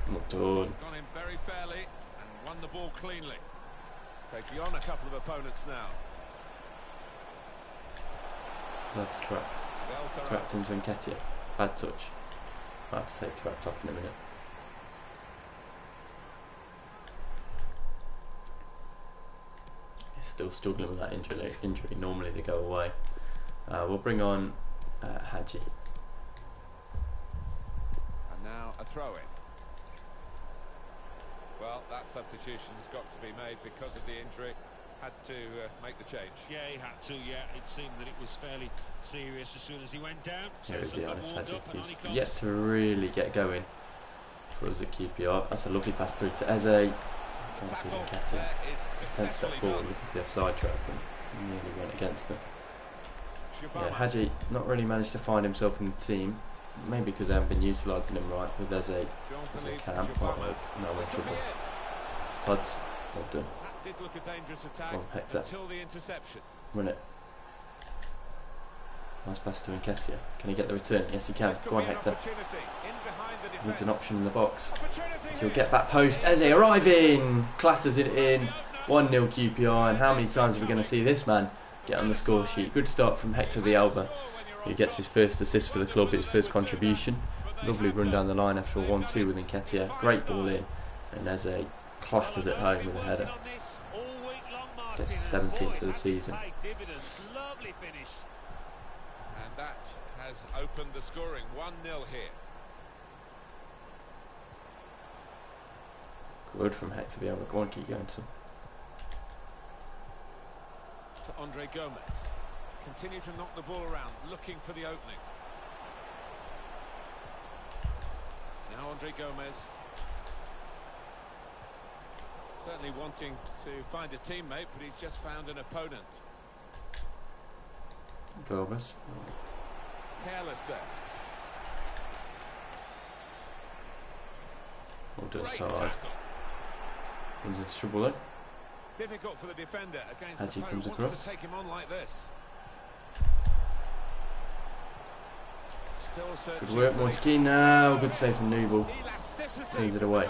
Well done. Gone in very fairly and won the ball cleanly. Taking on a couple of opponents now. So that's Trapped. Well, Trapped into Nketiah. Bad touch. Might have to take Trapped off in a minute. He's still struggling with that injury. Normally they go away. We'll bring on Hadji. And now a throw-in. Well, that substitution's got to be made because of the injury. Had to make the change. Yeah, he had to, yeah. It seemed that it was fairly serious as soon as he went down. Here is the something honest warmed Hadji. up and on he He's comes. yet to really get going for us at QPR. That's a lovely pass through to Eze. Can't Tackle feed Nketiah. there is 10 step successfully forward done. with the offside trap and nearly went against them. Yeah, Shibama. Hadji not really managed to find himself in the team. Maybe because they haven't been utilising him right with Eze as they Jean-Philippe can. Shibama. No in Could be trouble. it. Todd's well done. That did look a dangerous attack Go on, Hector. until the interception. Run it. Nice pass to Nketiah. Can he get the return? Yes, he can. This could Go on, be an Hector. opportunity. In behind the Needs an defence. option in the box. Opportunity He'll here. get back post. Eze arriving! Clatters it in. 1-0 QPR. And how many times are we going to see this man get on the score sheet? Good start from Hector Villalba, who gets his first assist for the club, his first contribution. Lovely run down the line after a 1-2 with Nketiah. Great ball in. And Eze clatters it home with a header. Gets his 17th of the season. Lovely finish. And that has opened the scoring. 1-0 here. Good from Hector Villalba. Go on, keep going to. To Andre Gomez. Continue to knock the ball around, looking for the opening. Now Andre Gomez. Certainly wanting to find a teammate, but he's just found an opponent. Gomez. Careless there. Well done, Great Tide. tackle. Runs into trouble though. Difficult for the defender against Hadji the player comes who wants across. to take him on like this. Still Good searching work, for more ski now. Good save from Newell. Turns it away.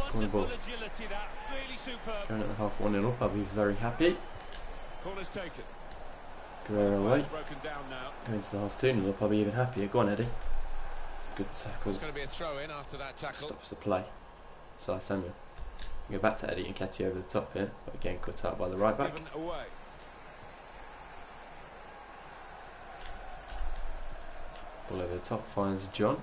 Corner ball. Agility, that really superb. Going at the half 1-0 up, I'll be very happy. Corner's taken. Guerrero away. Broken down now. Going to the half 2-0 up, I'll be even happier. Go on, Eddie. Good tackle. It's going to be a throw in after that tackle. Stops the play. So Samuel. Go back to Eddie and Ketty over the top here, but again cut out by the right back. Given away. Ball over the top, finds John.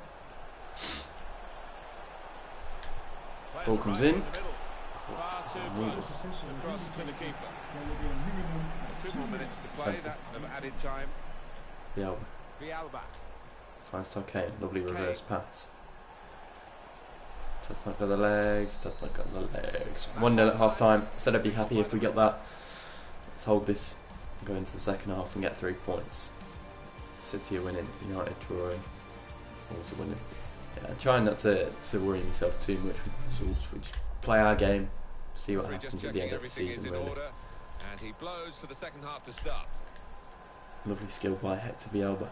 Ball comes in. Far too Newell. close. Across to the keeper. There will be a minimum of 2 more minutes to play. Centre. That would have added time. Villalba. Villalba. Finds Tokane. Lovely reverse pass. That's not got the legs. That's not got the legs. 1-0 at half time. Said I'd be happy if we get that. Let's hold this. Go into the second half and get 3 points. City are winning. United drawing. Also winning. Yeah, trying not to worry himself too much with the results. We just play our game. See what happens at the end of the season. Really. And he blows for the second half to start. Lovely skill by Hector Villalba.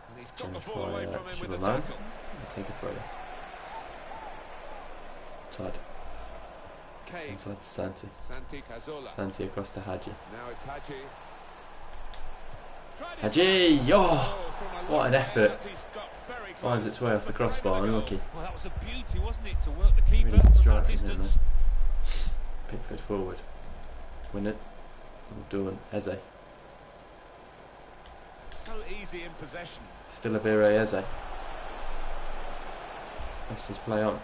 And he's got the Changed ball by away from him with the Superman. tackle. I'll take a throw. Todd. Kane. Inside to Santi. Santi Cazorla. Santi across to Hadji. Now it's Hadji. Hadji! Oh! From a What long an way effort. out, he's got very Finds close. its way off the crossbar. Unlucky. Well, that was a beauty, wasn't it, to work the keeper Really good from strike, that isn't it, distance. Pickford forward. Win it. Well done. Eze. So easy in possession. Still a Bire Eze. Let's just play on.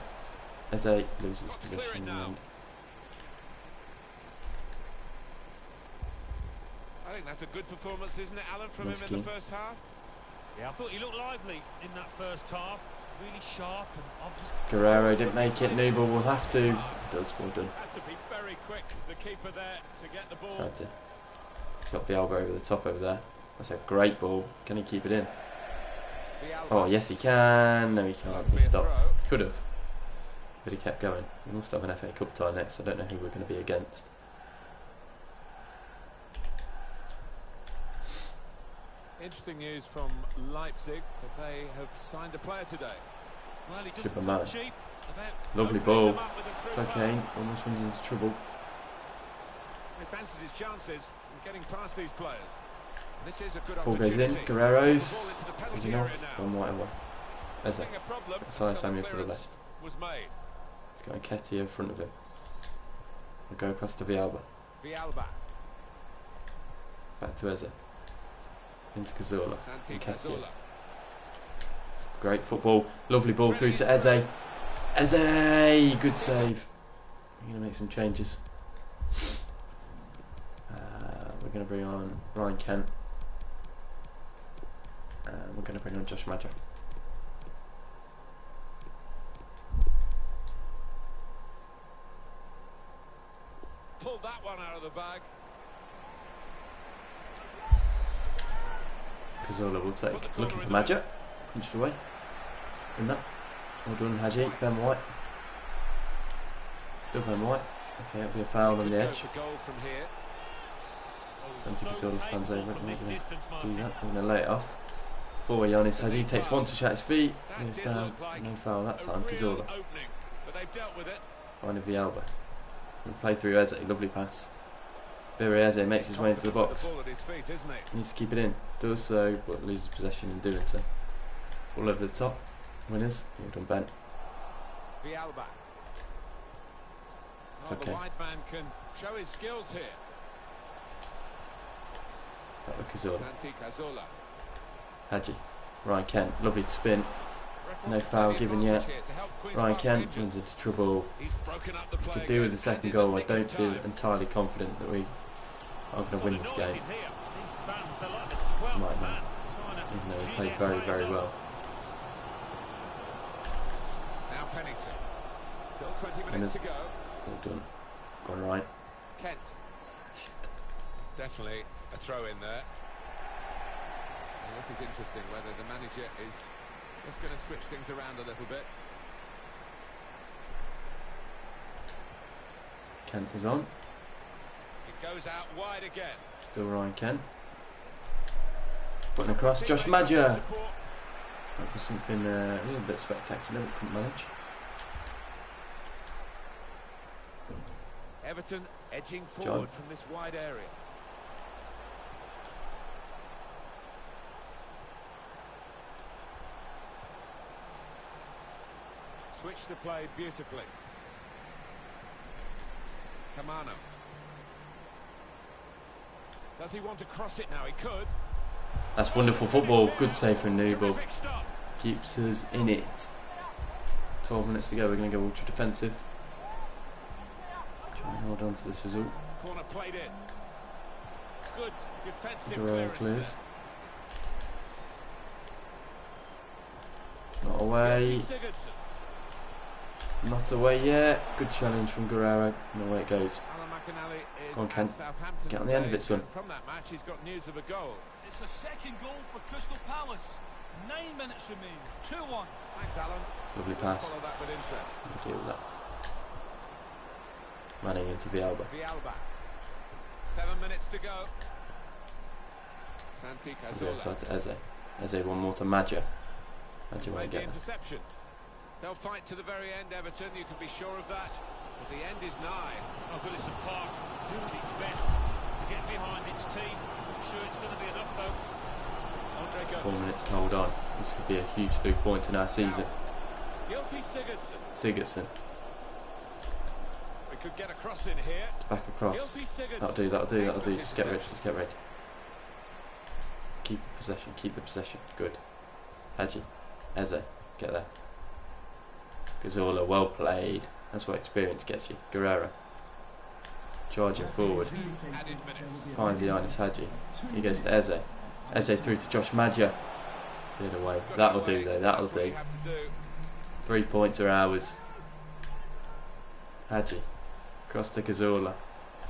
Eze loses Got to clear possession it in the now. end. I think that's a good performance, isn't it, Alan, from Nice him in the game. first half? Yeah, I thought he looked lively in that first half. Really sharp and obvious. Guerrero didn't make it. Newell will have to. He does. Well done. Had to be very quick, the keeper there, to get the ball. Santi. He's got Villalba over the top over there. That's a great ball. Can he keep it in? Villalba. Oh, yes he can. No, he can't. He stopped. Could have. But he kept going. We must have an FA Cup tie next. I don't know who we're going to be against. Interesting news from Leipzig that they have signed a player today. Well, he doesn't Superman. come cheap. About Lovely Opening ball. them up with a through Okay, pass. almost runs into trouble. He fancies his chances in getting past these players. This is a good Ball goes opportunity. in. Guerrero's. Put the ball into the penalty Taking area off. now. One right away. Eze. Nothing a problem Side until Samuel to the clearance left. was made. He's got Nketiah in front of him. We'll go across to Villalba. Villalba. Back to Eze. Into Cazorla. Santi Nketiah. Cazorla. It's great football. Lovely ball through to Eze. Eze! Good save. We're going to make some changes. We're going to bring on Ryan Kent. And we're going to bring on Josh Madger. Pulled that one out of the bag. Cazorla will take. Looking for Madger. Punched away. In that. Well done, Hadji. Ben White. Still Ben White. Okay, it'll be a foul on the edge. Could go for goal from here. Santi Cazorla stands over it. from We're this going to distance, do Martin. that. We're going to lay it off. For Giannis Hadji. Takes one touch at his feet. Goes down. No foul that time. A real Cazorla. opening, but they've dealt with it. Finding Villalba. And play through Eze. Lovely pass. Bire Eze makes his way into the box. The ball at his feet, isn't it? Needs to keep it in. Does so, but loses possession in doing so. All over the top. Winners. Well done, Ben. Villalba. Oh, Okay. the wide man can show his skills here. That was Cazorla. Santi Cazorla. Hadji. Ryan Kent. Lovely spin. No Referee's foul plenty given advantage yet. here to help Queen's Ryan Park Kent Rangers. runs into trouble. He's broken up the play Could do with again, the second and in goal. the I nick of don't feel time. entirely confident that we are going to win this game. These fans, they're like the 12th Might man. not. Trying to Even though we gin played it very, right very up. well. Now Pennington. Still 20 minutes Winners. to go. Well done. Gone right. Kent. Definitely a throw in there. And this is interesting whether the manager is Just going to switch things around a little bit. Kent was on. It goes out wide again. Still Ryan Kent. Putting across Josh Madger. That was something a little bit spectacular, but couldn't manage. Everton edging forward from this wide area. Switch the play beautifully. Camano. Does he want to cross it now? He could. That's wonderful football. Good save from Newell. Keeps us in it. 12 minutes to go. We're going to go ultra defensive. Try and hold on to this result. Corner played in. Good defensive Guerrero clearance. Not away. Not away yet. Good challenge from Guerrero. And away it goes. Go on, Kent. Get on the end of it, son. From that match, he's got news of a goal. It's a second goal for Crystal Palace. 9 minutes remain. 2-1. Thanks, Alan. Lovely pass. Follow that with interest. We'll deal with that. Manning into Villalba. 7 minutes to go. Santi We'll go Cazorla. inside to Eze. Eze one more to Madger. Madger won't Made the get there. interception. They'll fight to the very end, Everton. You can be sure of that. But the end is nigh. Oh, Goodison Park doing its best to get behind its team. Not sure it's going to be enough though. 4 minutes to hold on. This could be a huge 3 points in our season. Gylfi Sigurdsson. Sigurdsson. We could get a cross in here. Back across. Gylfi Sigurdsson. That'll do, that'll do, that'll do. Just get rid, Interception. just get rid. Keep possession, keep the possession. Good. Hadji. Eze. Get there. Cazorla, well played. That's what experience gets you. Guerrero. Charging forward. Added minutes. Finds Ianis Hadji. He goes to Eze. Eze through to Josh Madger. Cleared away. That'll do though, that'll That's what do. you have to do. 3 points are ours. Hadji. Cross to Cazorla.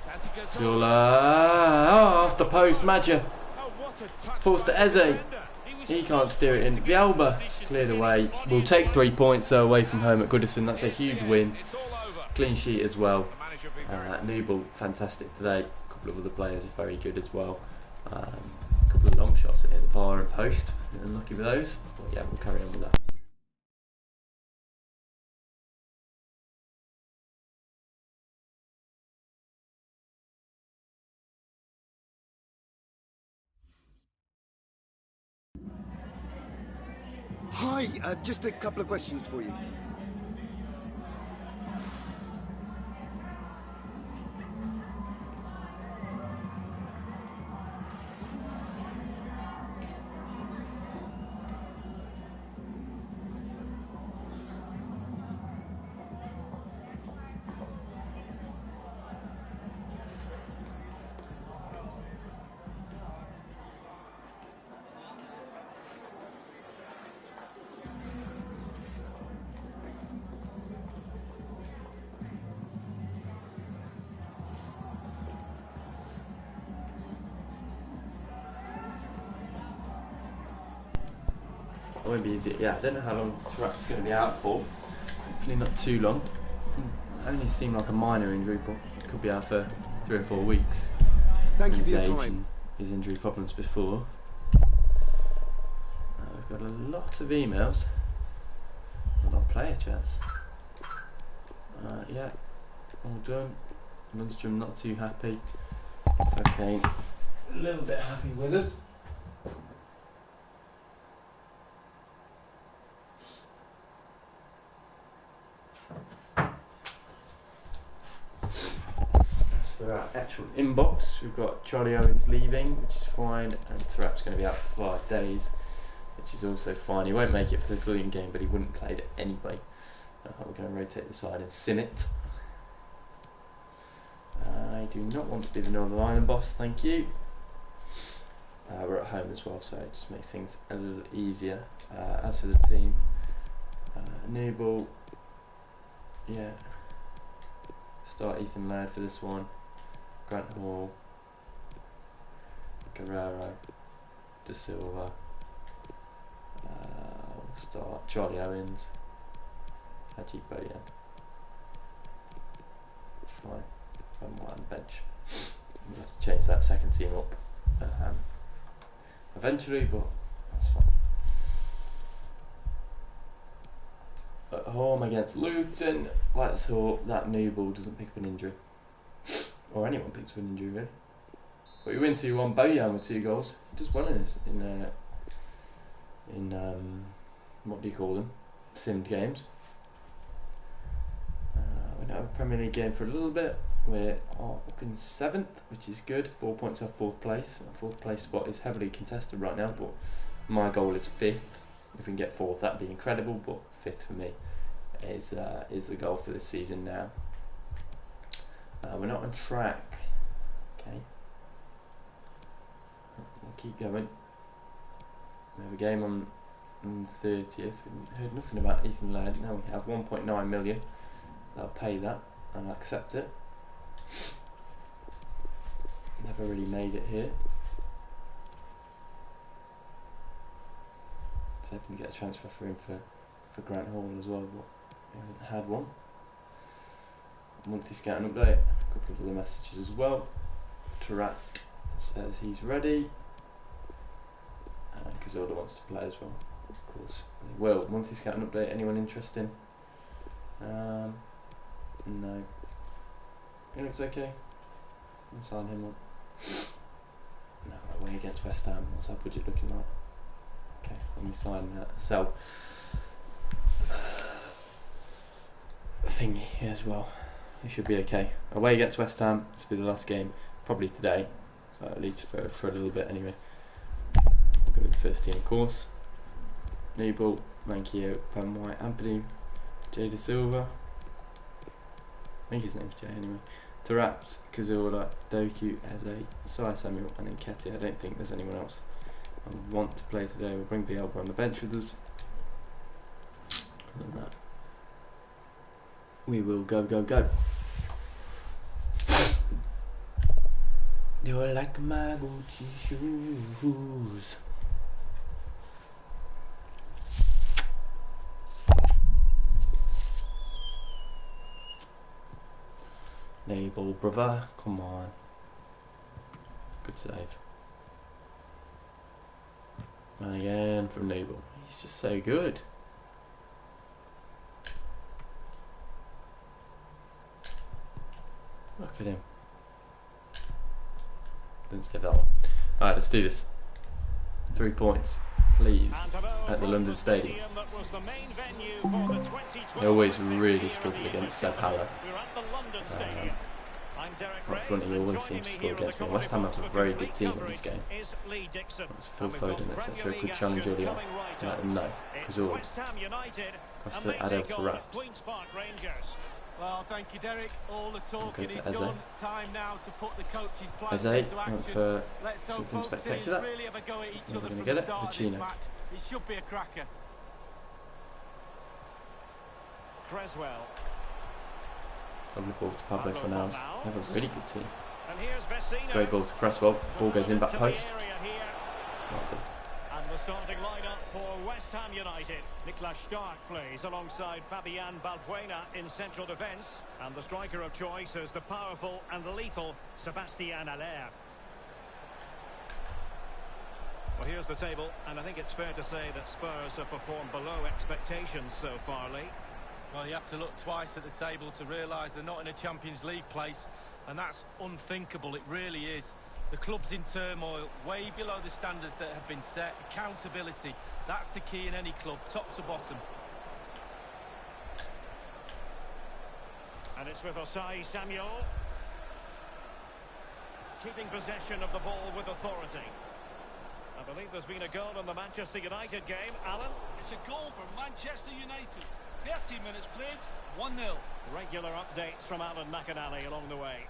Santi Cazorla. Cazorla. Oh, off the post. Madger. Oh, what a touch Falls by to Eze. the defender. He can't steer it in. Villalba cleared away. We'll take 3 points away from home at Goodison. That's a huge win. It's all over. Clean sheet as well. The manager being very Newell, fantastic today. A couple of other players are very good as well. A couple of long shots at the bar and post. Unlucky with those. But yeah, we'll carry on with that. Hi, just a couple of questions for you. It won't be easy. Yeah, I don't know how long Turap's going to be out for. Hopefully not too long. Only seemed like a minor injury, but it could be out for 3 or 4 weeks. Thank you for your His age time. and his injury problems before. We've got a lot of emails. A lot of player chats. Yeah, all done. Lundstrom not too happy. It's okay. A little bit happy with us. As for our actual inbox, we've got Charlie Owens leaving, which is fine, and Turap's going to be out for 5 days, which is also fine. He won't make it for the Lillian game, but he wouldn't play it anyway. We're going to rotate the side in Sinnott. I do not want to be the Northern Ireland boss, thank you. We're at home as well, so it just makes things a little easier. As for the team, Newell, yeah. Start Ethan Laird for this one. Grant Hall, Guerrero, De Silva. We'll start. Charlie Owens, Ajit Boyan. Fine. I'm on the bench. I'm going to have to change that second team up eventually, but that's fine. At home against Luton, let's hope that new ball doesn't pick up an injury. Or anyone picks up an injury, really. But we win 2-1. Boyan with 2 goals. He does well in this, what do you call them? Simmed games. We don't have a Premier League game for a little bit. We're up in 7th, which is good. 4 points off 4th place. Our 4th place spot is heavily contested right now, but my goal is 5th. If we can get 4th, that'd be incredible. But 5th for me is the goal for this season now. We're not on track. Okay, we'll keep going. We have a game on the 30th. We heard nothing about Ethan Laird. Now we have 1.9 million. I'll pay that and I'll accept it. Never really made it here. Just hoping to get a transfer for him for Grant Hall as well, but we haven't had one. Monthly scouting update. A couple of other messages as well. Tarak says he's ready. Cazorla wants to play as well, of course. Well, monthly scouting update. Anyone interested? No. He looks okay. I'll sign him up. No, away against West Ham. What's our budget looking like? Okay, let me sign that. So, thingy here as well. It should be okay. Away against West Ham. This will be the last game, probably today, at least for a little bit anyway. I'll go with the first team, of course. Newball, Mankio, Ben White, Anthony, Jada Silva. I think his name's Jay anyway. Tarapt, Cazorla, Doku, Eze, Sai Samuel, and Nketiah. I don't think there's anyone else I want to play today. We'll bring Bielba on the bench with us. Other than that, we will go. You're like my Gucci shoes. Nabal, brother, come on. Good save. And again from Nabal. He's just so good. Look at him. Didn't skip that one. Alright, let's do this. 3 points, please, at the London Stadium. They always really struggle against Seb Haller. Up front, he always seems to score against me. West Ham have a very good team in this game. It's Phil Foden, etc. Could challenge early on. Let them know. Cazorla. Costa, add over to Rapt. Well, thank you, Derek. All the talking is done. Time now to put the coach's plans Eze into action. went for Let's hope something both spectacular. teams really have a go at each Never other gonna from get the it. start of this Vecino. match. It should be a cracker. Creswell. Lovely ball to Pablo Fornals. They have a really good team. And here's Vecino. Great ball to Cresswell. Ball goes in back post. And the starting lineup for West Ham United. Niklas Stark plays alongside Fabian Balbuena in central defence. And the striker of choice is the powerful and lethal Sébastien Haller. Well, here's the table, and I think it's fair to say that Spurs have performed below expectations so far, Lee. Well, you have to look twice at the table to realise they're not in a Champions League place, and that's unthinkable, it really is. The club's in turmoil, way below the standards that have been set. Accountability, that's the key in any club, top to bottom. And it's with Sai Samuel. Keeping possession of the ball with authority. I believe there's been a goal in the Manchester United game. Alan? It's a goal for Manchester United. 30 minutes played, 1-0. Regular updates from Alan McAnally along the way.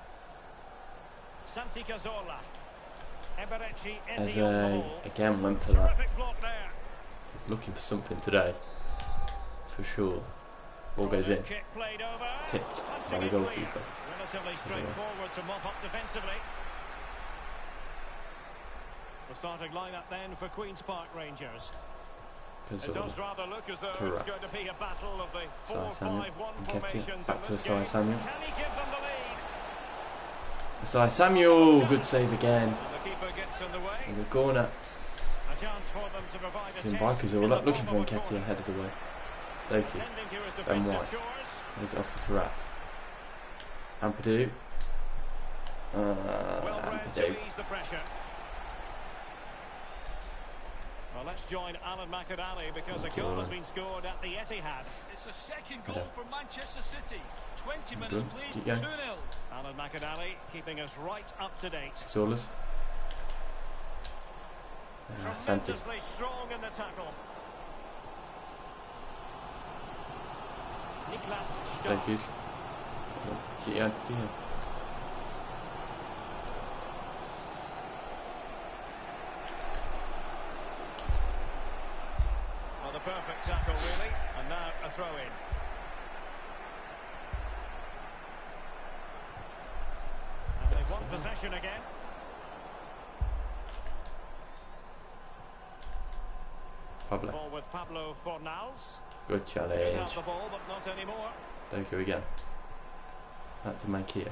Santi Cazorla. Eberechi Eze on the ball. again went for that. Terrific block there. He's looking for something today, for sure. Ball goes in. Kick played over. Tipped by Punching the it goalkeeper. clear. Relatively straightforward to mop up defensively. The starting lineup then for Queen's Park Rangers. because It of does rather look as though it's Correct. going to be a battle of the Asai Samuel 4-5-1 and Ketia. formations Back in to this Asai game. Samuel. Can he give them the lead? Asai Samuel, good save again. And the keeper gets in the way. In the corner. A chance for them to provide a Team test Bikers in all the up, looking for form of a Ketia corner. headed away. Doku. Tending to his Then defensive White. chores. He's off for Tarat. Ampadu. Well read to Ampadu. ease the pressure. Well, let's join Alan McAdally because a goal has been scored at the Etihad. It's a second goal for Manchester City. 20 minutes Good. played, Keep going. 2-0. Alan McAdally keeping us right up to date. Solas. Santi. Tremendously strong in the tackle. Niklas Stark. Doku's. Gian. Well, the perfect tackle, really. And now a throw in. And they've won possession again. Pablo. Ball with Pablo Fornals. Good Could have challenge. the ball, but not anymore. Doku again. Back to Mankia.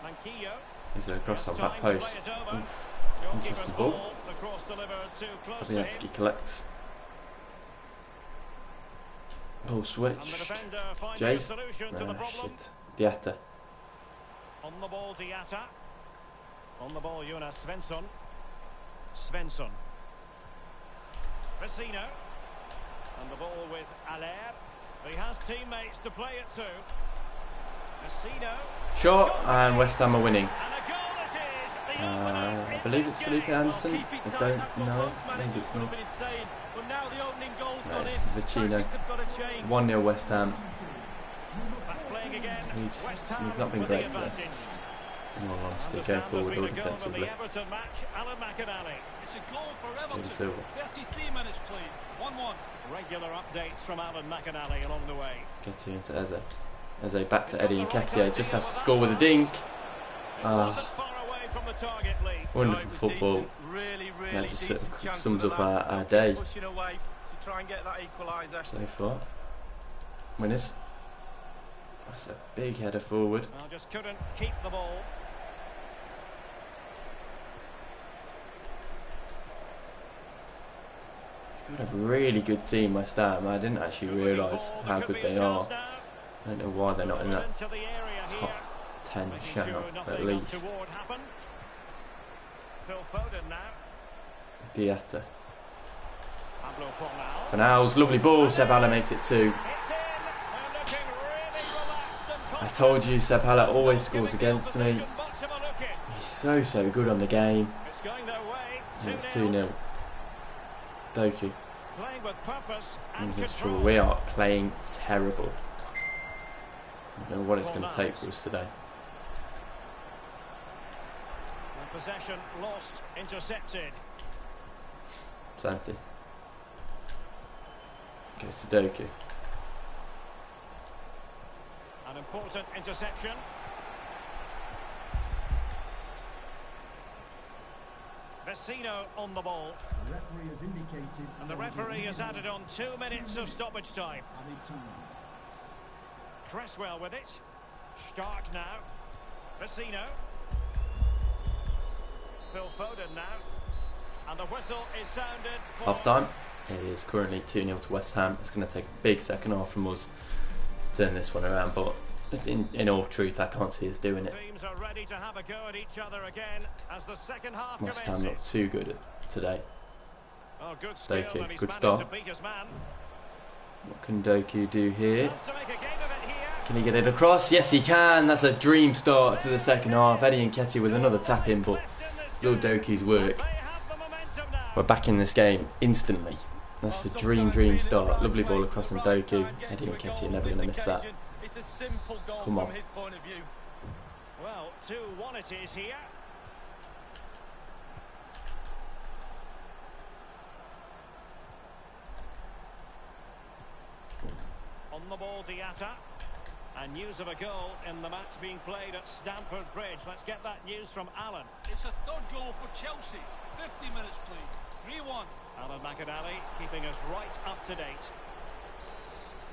Manquillo. Is there a cross on Has back time to post? play it over. Ooh, Goalkeeper's interesting ball. ball. The cross delivered too close to him. Fabianski collects. Ball And switch. the defender finding a Jace. solution to the problem. Shit. Diatta. On the ball, Diatta. On the ball, Jonas Svensson. Svensson. Vecino. And the ball with Aller. He has teammates to play it to. Vecino. Shot, and West Ham are winning. And a goal it is. The opener I in believe this it's Felipe game. Anderson. Keep it I tight, don't that's what know. both Maybe managers it's would not. have been saying. But now the opening goal's No, gone it's in. Vecino. Tactics have got to change. 1-0 West Ham. Back playing again. West Ham we've not been with the great today. advantage. In all honesty, Understand going there's forward been or a goal in defensively. the Everton match. Alan McAdally. It's a goal for David Everton. Silva. 33 minutes played, 1-1. Regular updates from Alan McAdally along the way. Ketia into Eze. Eze back to Eddie and Ketia. Just has to score with a dink. It wasn't far away from the target, Lee. Wonderful football. Really, That just decent chance sums for up the lad. our day Pushing away to try and get that equaliser. so far. Winners. That's a big header forward. Well, just couldn't keep the ball. You've got a really good team, West Ham. I didn't actually realise how good they are. I don't know why they're not in that top 10 shout at least. Phil Foden now. Diatta. Pablo Fornals. Fornals, lovely ball. Seb Haller makes it 2. It's in. They're looking really relaxed and I confident. told you, Seb Haller always Giving scores the against me. opposition much of a look in. He's so good on the game. It's going their way. And it's 2-0. 2-0. Doku. Playing with purpose and That's control. true. We are playing terrible. I don't know what it's going to take for us today. And possession lost, intercepted. Santi. Goes to Doku. An important interception. Vecino on the ball. The referee has indicated. And the referee has added on 2 minutes of stoppage time. Added time. Cresswell with it. Stark now. Vecino. Phil Foden now. And the whistle is sounded for... Half time. It is currently 2-0 to West Ham. It's going to take a big second half from us to turn this one around, but in all truth, I can't see us doing it. Teams are ready to have a go at each other again as the second half West commences. Ham not too good today. Oh, good skill, Doku, and he's good managed start. to beat his man. What can Doku do here? Wants to make a game of it here. Can he get it across? Yes, he can. That's a dream start to the second half. Eddie and Ketia with another tap in, but still Doku's work. They have the momentum now. We're back in this game instantly. That's the dream start. Lovely ball across from Doku. Eddie and Ketia never going to miss that. It's a simple goal Come on. from his point of view. Well, 2-1 it is here. On the ball, Diatta. And news of a goal in the match being played at Stamford Bridge. Let's get that news from Alan. It's a third goal for Chelsea. 50 minutes played, 3-1. Alan McAnally keeping us right up to date.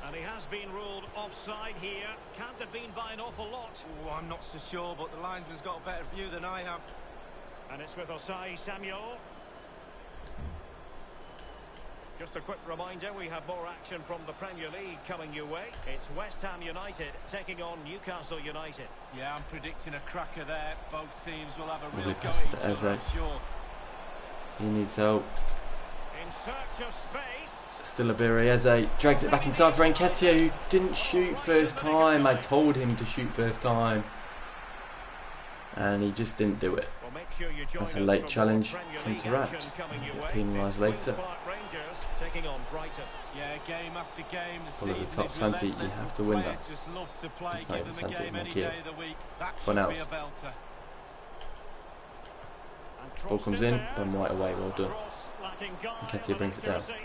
And he has been ruled offside here. Can't have been by an awful lot. Oh, I'm not so sure, but the linesman's got a better view than I have. And it's with Osai Samuel. Just a quick reminder, we have more action from the Premier League coming your way. It's West Ham United taking on Newcastle United. Yeah, I'm predicting a cracker there. Both teams will have a real Lovely go pass at to each other, Eze. I'm sure. He needs help. In search of space. Still a Biri. Eze drags it back inside for Nketiah, who didn't shoot first time. I told him to shoot first time, and he just didn't do it. Well, make sure you join That's a us late for challenge more Premier from League Tarak. action coming your Get way. penalised later. Park Rangers taking on Brighton. Yeah, game after game, the Follow the season top is Santi, you relentless, have but to win players that. just love to play. It's not Give even them a Santi, game it's any Nketiah. day of the week. That One should be else. a belter. And Ball comes in, there. done right away, well done. Cross lacking guile Nketiah and brings it down. accuracy.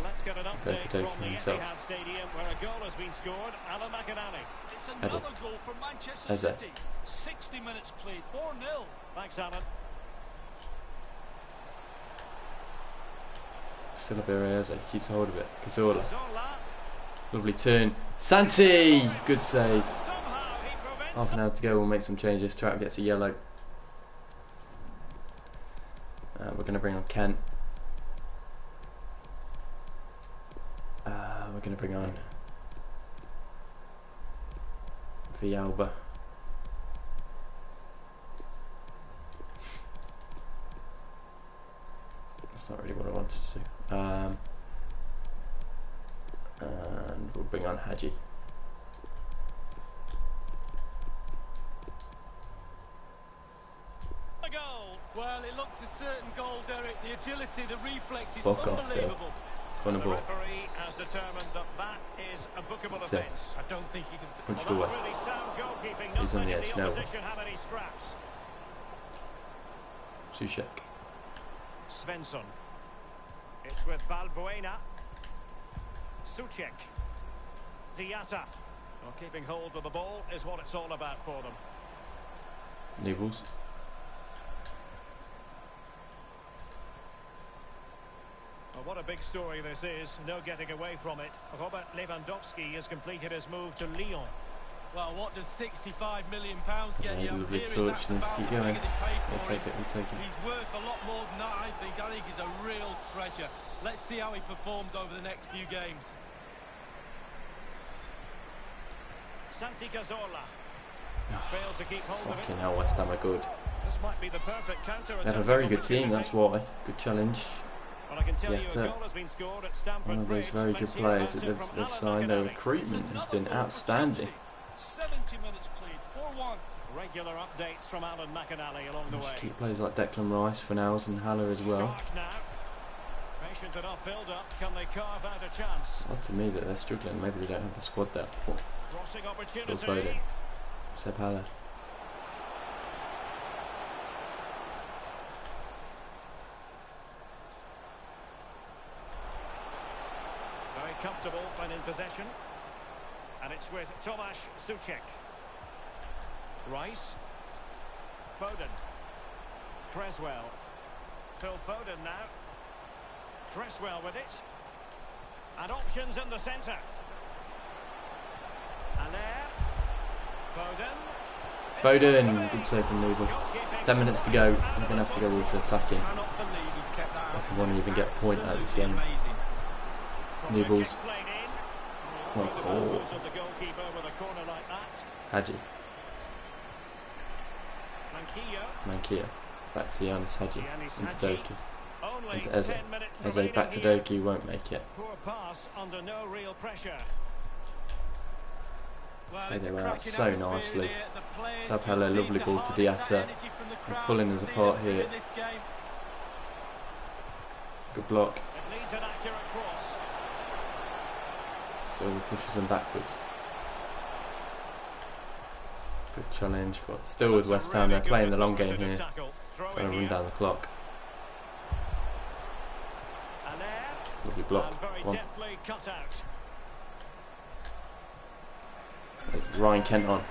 Let's get an Goes update to from Doku the himself. Etihad Stadium where a goal has been scored. Alan McAnally. It's another goal for Manchester Eze. City. 60 minutes played, 4-0. Thanks, Alan. Still a Biri. Eze keeps hold of it. Cazorla. Zola. Lovely turn. Santi! Good save. Somehow he prevents Half an hour to go, we'll make some changes. Tarak gets a yellow. We're going to bring on Kent. We're going to bring on Villalba. That's not really what I wanted to do. And we'll bring on Hadji. a goal. Well, it looked a certain goal, Derek. The agility, the reflex is Fuck off, unbelievable. Corner The ball. referee has determined that that is a bookable That's it. offence. I don't think you can... Punched Well, away. that's really sound goalkeeping. He's Not on the letting edge the now. opposition have any scraps. Sushek. Svensson. It's with Balbuena. Suchek. Diatta. Well, keeping hold of the ball is what it's all about for them. New balls. Well, what a big story this is. No getting away from it. Robert Lewandowski has completed his move to Lyon. Well, what does £65 million get That's a you? I'm lovely hearing touch, that's and let's about keep the going. figure they paid We'll for take him. it, we'll take it. He's worth a lot more than that, I think. I think he's a real treasure. Let's see how he performs over the next few games. Santi Cazorla. Failed to keep hold of it. Fucking hell, West Ham are good. This might be the perfect counter. They have a very good team, that's why. Good challenge. Well, I can tell you a Diatta, goal has been scored at Stamford one of those Bridge. very good Let's hear players about that it from they've Alan signed. Their McAnally. recruitment has been Another goal for outstanding. Chelsea. 70 minutes played, 4-1. Regular updates from Alan McAnally along the way. Keep players like Declan Rice, Fornals and Haller as well. Stark now. Patient enough build-up. Can they carve out a chance? Odd to me that they're struggling. Maybe they don't have the squad depth. Crossing Phil Foden. opportunity. Seb Haller. Very comfortable when in possession. And it's with Tomasz Suchek. Rice. Foden. Cresswell. Phil Foden now. Cresswell with it. And options in the centre. And there. Foden. Foden, good save from Newell. 10 minutes to go. We're going to have to go ultra attacking Cannot believe he's kept that if out. we want to even get a point out of this Absolutely game. amazing. New balls. Played in. Oh, The oh. balls of the goalkeeper with a corner like that. Hadji. Manquillo. Mankia. Back to Giannis Hadji. Giannis Into Hadji. Doku. Only Into Eze. 10 minutes Eze remaining back to here. Doku, won't make it. Poor pass under no real pressure. Well, Play it's a them out cracking so atmosphere nicely. here. The players Sab just Haller, need lovely to ball to harness that Diatta. energy from the They're crowd pulling to us see apart them through here. in this game. Good block. It needs an accurate cross. Silva pushes them backwards. Good challenge, but still with West Ham, they're playing the long game here. Trying to run down the clock. And there. Lovely block. And very One. deftly cut out. Ryan Kent on.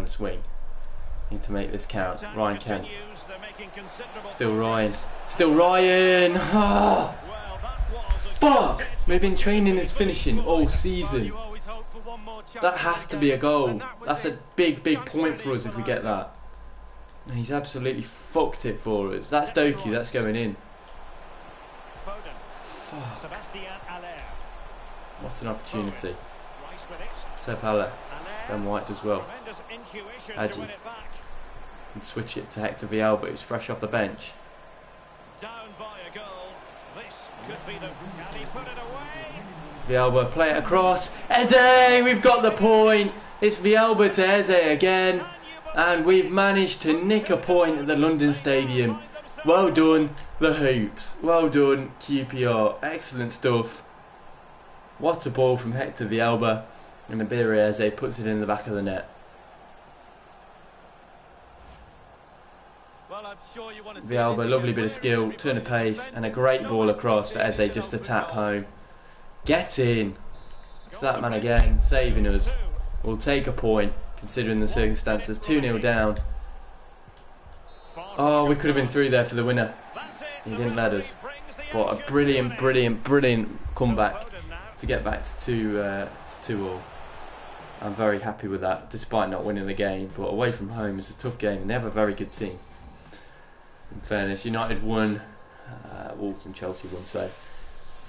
down the swing. Need to make this count. Ryan Kent. Still Ryan. Still Ryan. Ah. Fuck! We've been training his finishing all season. That has to be a goal. That's a big point for us if we get that. And he's absolutely fucked it for us. That's Doku. That's going in. Fuck. What an opportunity. Seb Haller. Ben White as well. Hadji. And switch it to Hector Villalba, who's fresh off the bench. Down by a goal. This could be the. Can he put it away? Villalba, play it across. Eze, we've got the point. It's Villalba to Eze again, and we've managed to nick a point at the London Stadium. Well done, the Hoops. Well done, QPR. Excellent stuff. What a ball from Hector Villalba, and Abiri Eze puts it in the back of the net. Villalba, lovely bit of skill, turn of pace, and a great ball across for Eze just to tap home. Get in. It's that man again, saving us. We'll take a point, considering the circumstances. 2-0 down. Oh, we could have been through there for the winner. He didn't let us. But a brilliant comeback to get back to 2-2-all. I'm very happy with that, despite not winning the game. But away from home is a tough game, and they have a very good team. In fairness, United won, Wolves and Chelsea won, so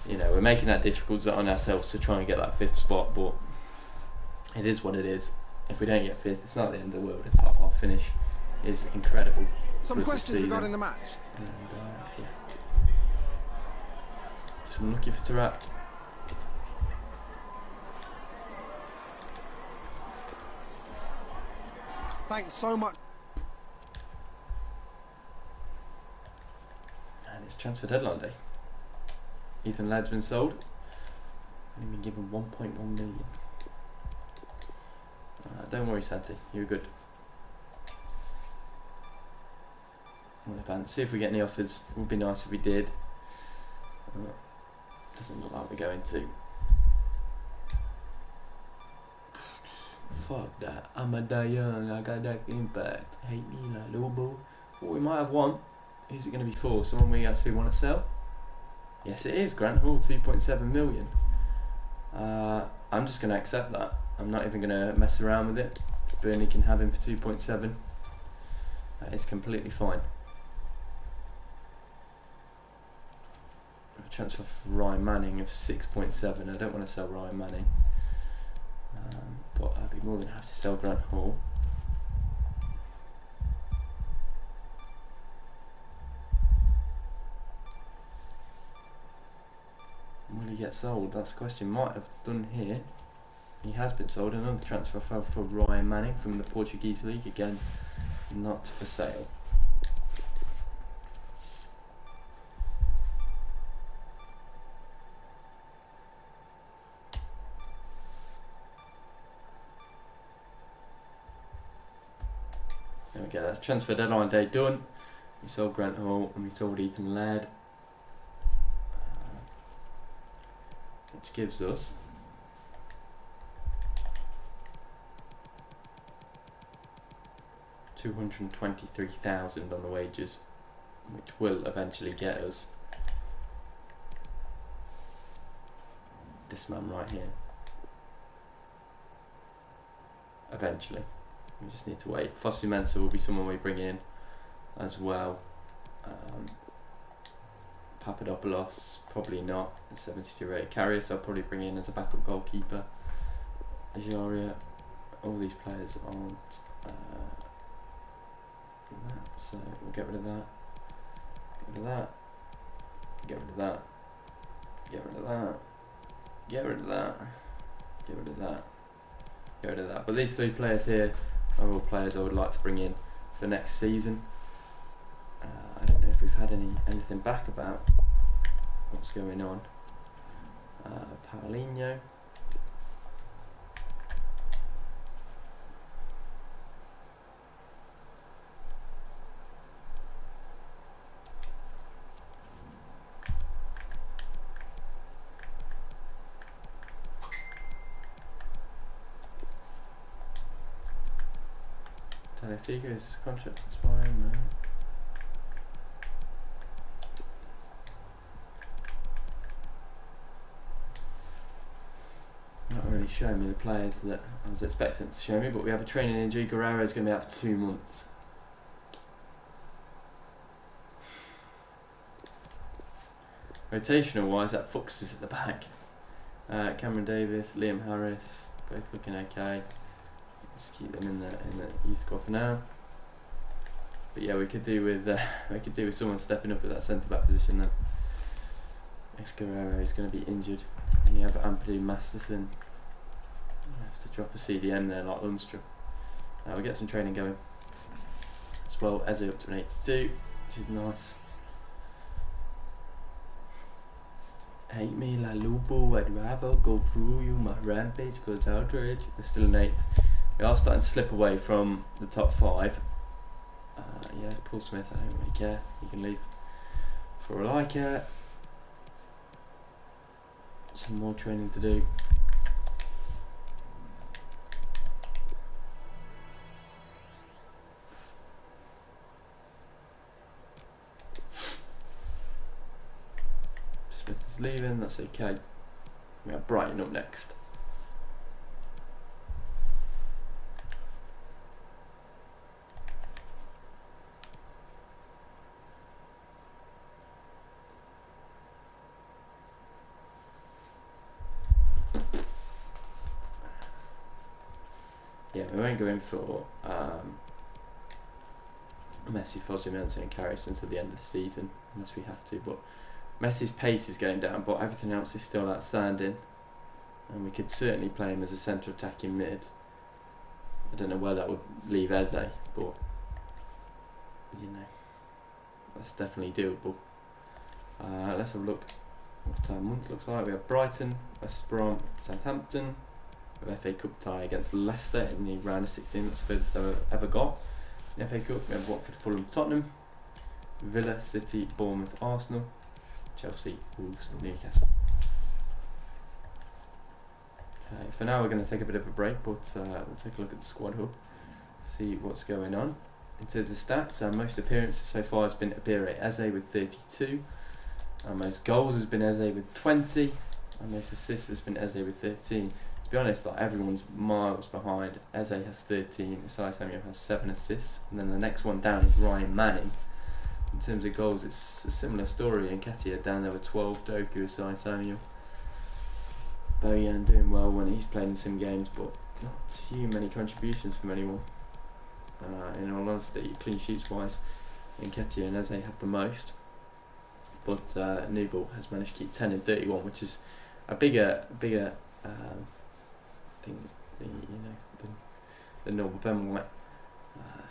you know we're making that difficult on ourselves to try and get that 5th spot, but it is what it is. If we don't get 5th, it's not the end of the world. A top half finish is incredible. Some questions regarding the match. And, yeah. Just unlucky for Taarabt. Thanks so much. It's transfer deadline day. Ethan Ladd's been sold. And he's been given 1.1 million. Don't worry, Santi. You're good. See if we get any offers. It would be nice if we did. Doesn't look like we're going to. Fuck that. I'm a die young. I got that impact. Hate me like Lobo. Well, we might have one. Who's it going to be for? Someone we actually want to sell? Yes, it is. Grant Hall, 2.7 million. I'm just going to accept that. I'm not even going to mess around with it. Burnley can have him for 2.7. That is completely fine. A transfer for Ryan Manning of 6.7. I don't want to sell Ryan Manning. But I'd be more than happy to sell Grant Hall. Will he get sold? That's the question. Might have done here. He has been sold. Another transfer for Ryan Manning from the Portuguese league. Again, not for sale. There we go. That's transfer deadline day done. We sold Grant Hall and we sold Ethan Ladd. Which gives us $223,000 on the wages, which will eventually get us this man right here. Eventually, we just need to wait. Fosu Mensah will be someone we bring in as well. Papadopoulos, probably not. 72 rated carrier, so I'll probably bring in as a backup goalkeeper. Ajaria, all these players aren't that, so we'll get rid of that. Get rid of that. Get rid of that. Get rid of that. Get rid of that. Get rid of that. Get rid of that. But these 3 players here are all players I would like to bring in for next season. I don't know if we've had anything back about what's going on. Paulinho. Tagliafico, is his contract expiring? No. Not really showing me the players that I was expecting to show me, but we have a training injury. Guerrero is going to be out for 2 months. Rotational wise, that Fuchs is at the back. Cameron Davis, Liam Harris, both looking okay. Let's keep them in the youth squad for now. But yeah, we could do with someone stepping up at that centre back position then. If Guerrero is going to be injured, and you have Ampadu Masterson, you have to drop a CDM there like Lundstrom. We get some training going as well. Eze up to an 82, which is nice. Hate me like Lupo, I'd rather go through you, my rampage goes outrage. We're still in 8th. We are starting to slip away from the top 5. Yeah, Paul Smith, I don't really care. You can leave for all I care. Some more training to do. Smith is leaving, that's okay. We have Brighton up next. Yeah, we won't go in for Messi, Fosu-Mensah and Karius until the end of the season, unless we have to, but Messi's pace is going down, but everything else is still outstanding, and we could certainly play him as a centre attacking mid. I don't know where that would leave Eze, but you know, that's definitely doable. Let's have a look what our month looks like. We have Brighton, West Brom, Southampton. We have FA Cup tie against Leicester in the round of 16. That's the furthest I've ever got. In the FA Cup, we have Watford, Fulham, Tottenham, Villa, City, Bournemouth, Arsenal, Chelsea, Wolves, and Newcastle. Okay, for now we're going to take a bit of a break, but we'll take a look at the squad hub, see what's going on. In terms of stats, our most appearances so far has been Abire Eze with 32. Our most goals has been Eze with 20. Our most assists has been Eze with 13. To be honest, like, everyone's miles behind. Eze has 13, Isaiah Samuel has 7 assists, and then the next one down is Ryan Manning. In terms of goals, it's a similar story. Nketiah down there with 12, Doku, Isaiah Samuel. Bojan doing well when he's playing some games, but not too many contributions from anyone. In all honesty, clean sheets wise, Nketiah and Eze have the most, but Newball has managed to keep 10 and 31, which is a bigger thing than Norbert Ben White.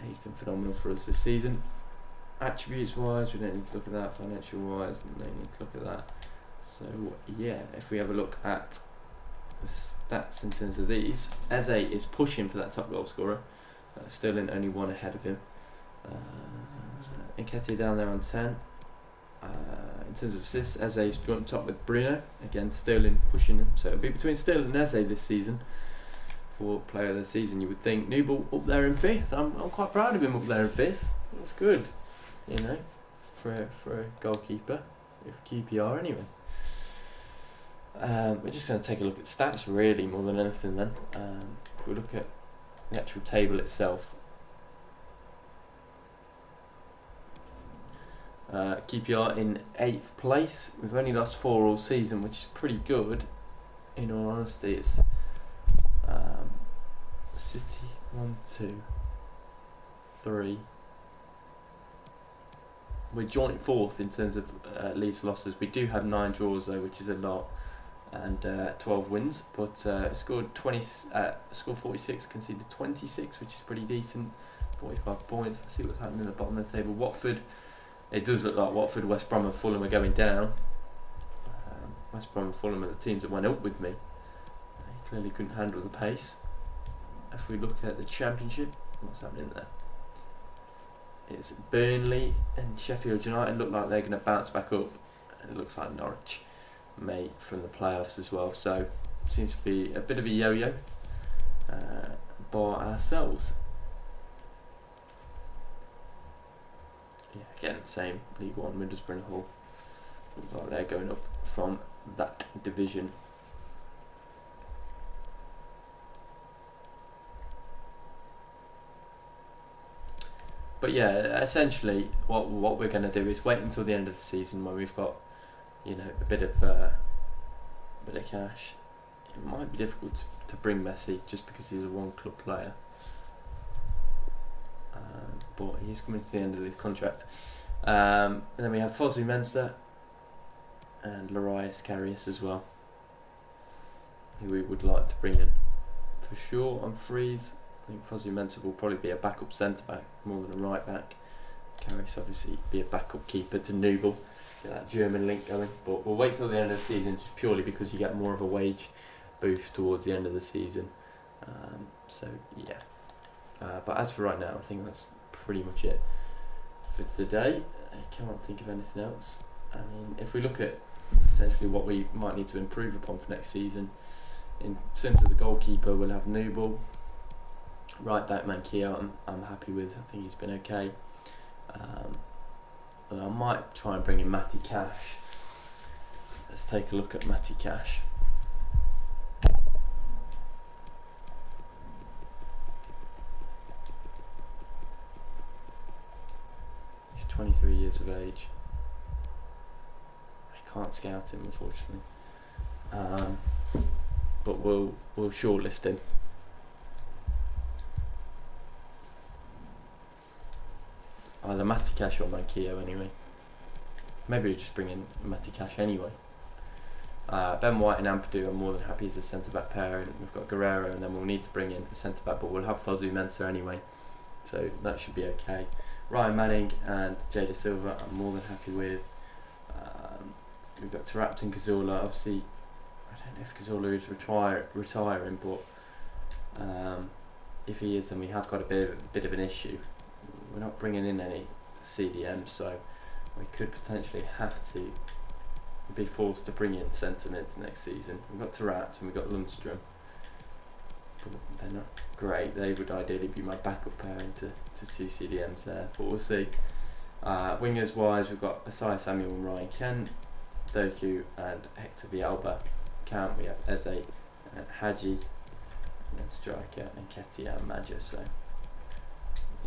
He's been phenomenal for us this season. Attributes wise, we don't need to look at that. Financial wise, we don't need to look at that. So yeah, if we have a look at the stats in terms of these, Eze is pushing for that top goal scorer. Sterling only 1 ahead of him. Nketiah down there on 10. In terms of assists, Eze is joint top with Bruno. Again, Sterling pushing him. So it'll be between Sterling and Eze this season for player of the season. You would think Newball up there in 5th. I'm quite proud of him up there in 5th. That's good, you know, for a goalkeeper, if QPR anyway. We're just going to take a look at stats really more than anything then. If we look at the actual table itself, QPR in 8th place. We've only lost 4 all season, which is pretty good. In all honesty, it's City 1, 2, 3. We're joint 4th in terms of leads losses. We do have 9 draws though, which is a lot, and 12 wins. But scored 46, conceded 26, which is pretty decent. 45 points. Let's see what's happening in the bottom of the table. Watford. It does look like Watford, West Brom and Fulham are going down. West Brom and Fulham are the teams that went up with me. They clearly couldn't handle the pace. If we look at the Championship, what's happening there? It's Burnley and Sheffield United look like they're going to bounce back up. And it looks like Norwich may from the playoffs as well. So seems to be a bit of a yo-yo by ourselves. again, same League One, Middlesbrough and Hull. Looks like they're going up from that division. But yeah, essentially, what we're going to do is wait until the end of the season where we've got, you know, a bit of cash. It might be difficult to bring Messi just because he's a one-club player, but he's coming to the end of his contract. And then we have Fosu Mensah and Larius Karius as well, who we would like to bring in for sure on frees. I think Fosu Mensah will probably be a backup centre back more than a right back. Karius obviously be a backup keeper to Nubel, get that German link going. But we'll wait till the end of the season just purely because you get more of a wage boost towards the end of the season. So yeah. But as for right now, I think that's pretty much it for today. I can't think of anything else. I mean, if we look at potentially what we might need to improve upon for next season, in terms of the goalkeeper, we'll have Nubel. Right back Manquillo, I'm happy with. I think he's been okay. I might try and bring in Matty Cash. Let's take a look at Matty Cash. He's 23 years of age. I can't scout him, unfortunately. But we'll shortlist him. Either Matty Cash or Manquillo anyway. Maybe we'll just bring in Matty Cash anyway. Ben White and Ampadu are more than happy as a centre-back pair, and we've got Guerrero, and then we'll need to bring in a centre-back, but we'll have Fosu Mensah anyway, so that should be okay. Ryan Manning and Jada Silva I'm more than happy with. We've got Tarapte and Cazorla. Obviously, I don't know if Cazorla is retiring, but if he is, then we have got a bit of an issue. We're not bringing in any CDMs, so we could potentially have to be forced to bring in centre mids next season. We've got Tarapte and we've got Lundstrom, but they're not great. They would ideally be my backup pairing to two CDMs there, but we'll see. Wingers wise, we've got Asai Samuel and Ryan Kent, Doku and Hector Villalba. Count, we have Eze and Hadji, and then striker and Ketia and Maja. So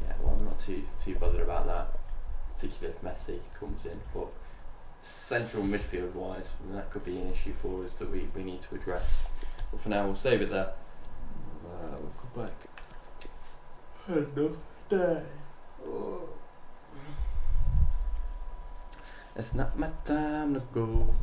yeah, well, I'm not too bothered about that, particularly if Messi comes in. But central midfield wise, that could be an issue for us that we need to address. But for now, we'll save it there. We'll come back another day. It's not my time to go.